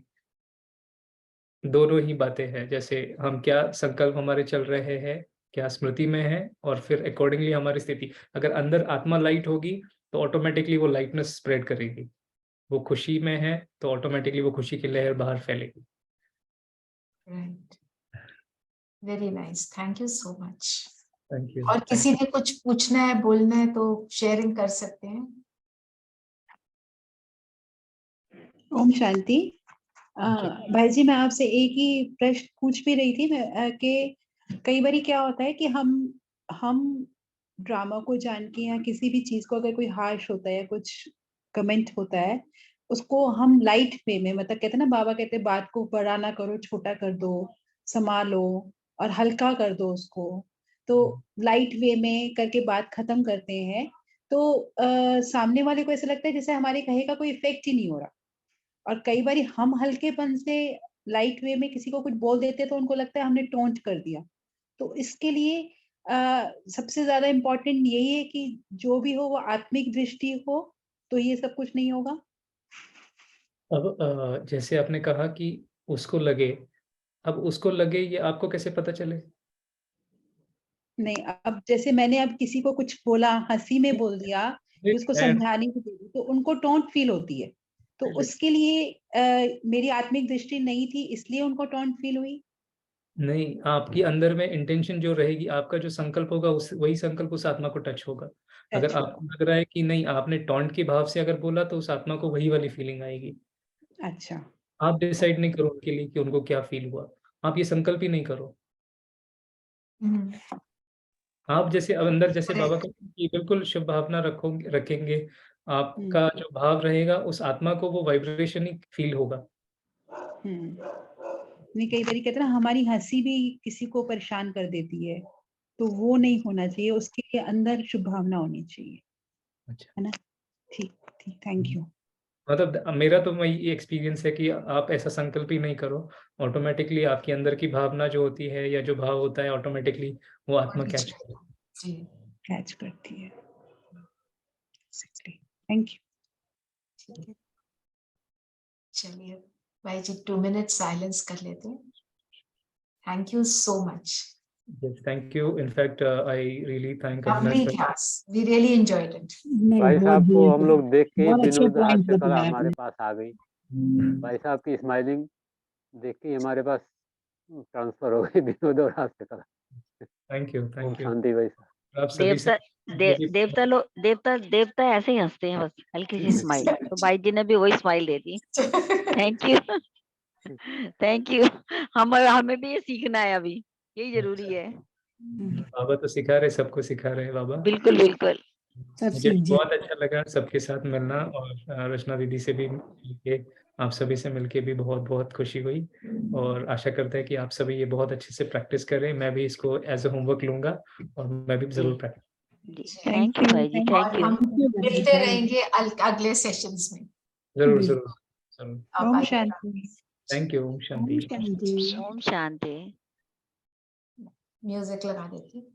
दोनों ही बातें हैं। जैसे हम क्या संकल्प हमारे चल रहे हैं, क्या स्मृति में है, और फिर अकॉर्डिंगली हमारी स्थिति, अगर अंदर आत्मा लाइट होगी तो ऑटोमेटिकली वो लाइटनेस स्प्रेड करेगी। वो खुशी में है तो ऑटोमेटिकली वो खुशी की लहर बाहर फैलेगी। Right, very nice, thank you so much. Thank you. और किसी ने कुछ पूछना है, बोलना है तो शेयरिंग कर सकते हैं। ओम शांति। भाई जी, मैं आपसे एक ही प्रश्न पूछ भी रही थी मैं कि कई बारी क्या होता है कि हम ड्रामा को जान के या किसी भी चीज को अगर कोई हार्श होता है या कुछ कमेंट होता है, उसको हम लाइट वे में, मतलब कहते हैं ना, बाबा कहते हैं बात को बड़ा ना करो, छोटा कर दो, संभालो और हल्का कर दो उसको, तो लाइट वे में करके बात खत्म करते हैं, तो सामने वाले को ऐसा लगता है जैसे हमारे कहे का कोई इफेक्ट ही नहीं हो रहा। और कई बार हम हल्केपन से लाइट वे में किसी को कुछ बोल देते हैं तो उनको लगता है हमने टोंट कर दिया। तो इसके लिए सबसे ज्यादा इम्पोर्टेंट यही है कि जो भी हो वो आत्मिक दृष्टि हो, तो ये सब कुछ नहीं होगा। अब जैसे आपने कहा कि उसको लगे, अब उसको लगे ये आपको कैसे पता चले? नहीं, अब जैसे मैंने अब किसी को कुछ बोला, हंसी में बोल दिया, उसको समझाने की दे तो उनको टोंट फील होती है। तो उसके लिए मेरी आत्मिक दृष्टि नहीं थी, इसलिए उनको टोंट फील हुई। नहीं, आपकी अंदर में इंटेंशन जो रहेगी, आपका जो संकल्प होगा उस वही संकल्प उस आत्मा को टच होगा। अगर आपको लग रहा है कि नहीं, आपने टॉन्ट के भाव से अगर बोला तो उस आत्मा को वही वाली फीलिंग आएगी। अच्छा, आप डिसाइड नहीं करो उनके लिए कि उनको क्या फील हुआ, आप ये संकल्प ही नहीं करो। आप जैसे अब अंदर जैसे बाबा कहते हैं कि बिल्कुल शुभ भावना रखेंगे, आपका जो भाव रहेगा उस आत्मा को वो वाइब्रेशन ही फील होगा। नहीं, कई बार कहते हैं ना, हमारी हंसी भी किसी को परेशान कर देती है, तो वो नहीं होना चाहिए, उसके लिए अंदर शुभ भावना होनी चाहिए। अच्छा, है ना? ठीक ठीक, थैंक यू। मतलब मेरा तो वही एक्सपीरियंस है कि आप ऐसा संकल्प ही नहीं करो, ऑटोमेटिकली आपके अंदर की भावना जो होती है या जो भाव होता है ऑटोमेटिकली वो आत्मा कैच करती है। कैच करती है। Thank you. ठीक है, चलिए भाई जी 2 मिनट साइलेंस कर लेते हैं। Thank you so much. Yes, thank you. In fact, I really thank Lovely Avinash bhai. class, we really enjoyed it. भाई साहब को हम लोग देख के बहुत अच्छे विनोद पॉइंट हास्य कला बताया हमारे आपने। पास आ गई। भाई साहब की स्माइलिंग देख के ही हमारे पास ट्रांसफर हो गई विनोद और हास्य कला। Thank you, Om thank you. शांति भाई साहब। आप सभी से देवता ऐसे ही हंसते हैं, बस हल्की सी स्माइल, तो भाई जी ने भी वही smile they the. Thank you, thank you. हमें भी ये सीखना है अभी, यही जरूरी है। बाबा तो सिखा रहे, सबको सिखा रहे हैं बाबा। बिल्कुल बिल्कुल। मुझे बहुत अच्छा लगा सबके साथ मिलना, और रचना दीदी से भी मिलके, आप सभी से मिलके भी बहुत बहुत खुशी हुई, और आशा करते हैं कि आप सभी ये बहुत अच्छे से प्रैक्टिस करें। मैं भी इसको एज अ होमवर्क लूंगा और मैं भी जरूर प्रैक्टिस। थैंक यू भाई जी, थैंक और यू। हम मिलते रहेंगे अगले सेशंस में। जरूर जरूर जरूर। ओम शांति। Thank you. ओम शांति। ओम शांति। म्यूजिक लगा देती हूँ।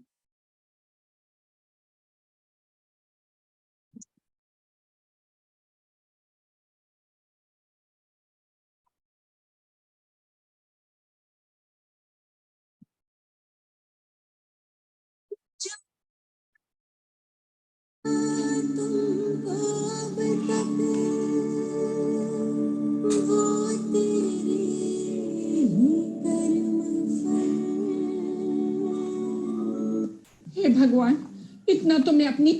तुमको अब तक वो तेरे ही कर्म फल। हे भगवान, इतना तो मैं अपनी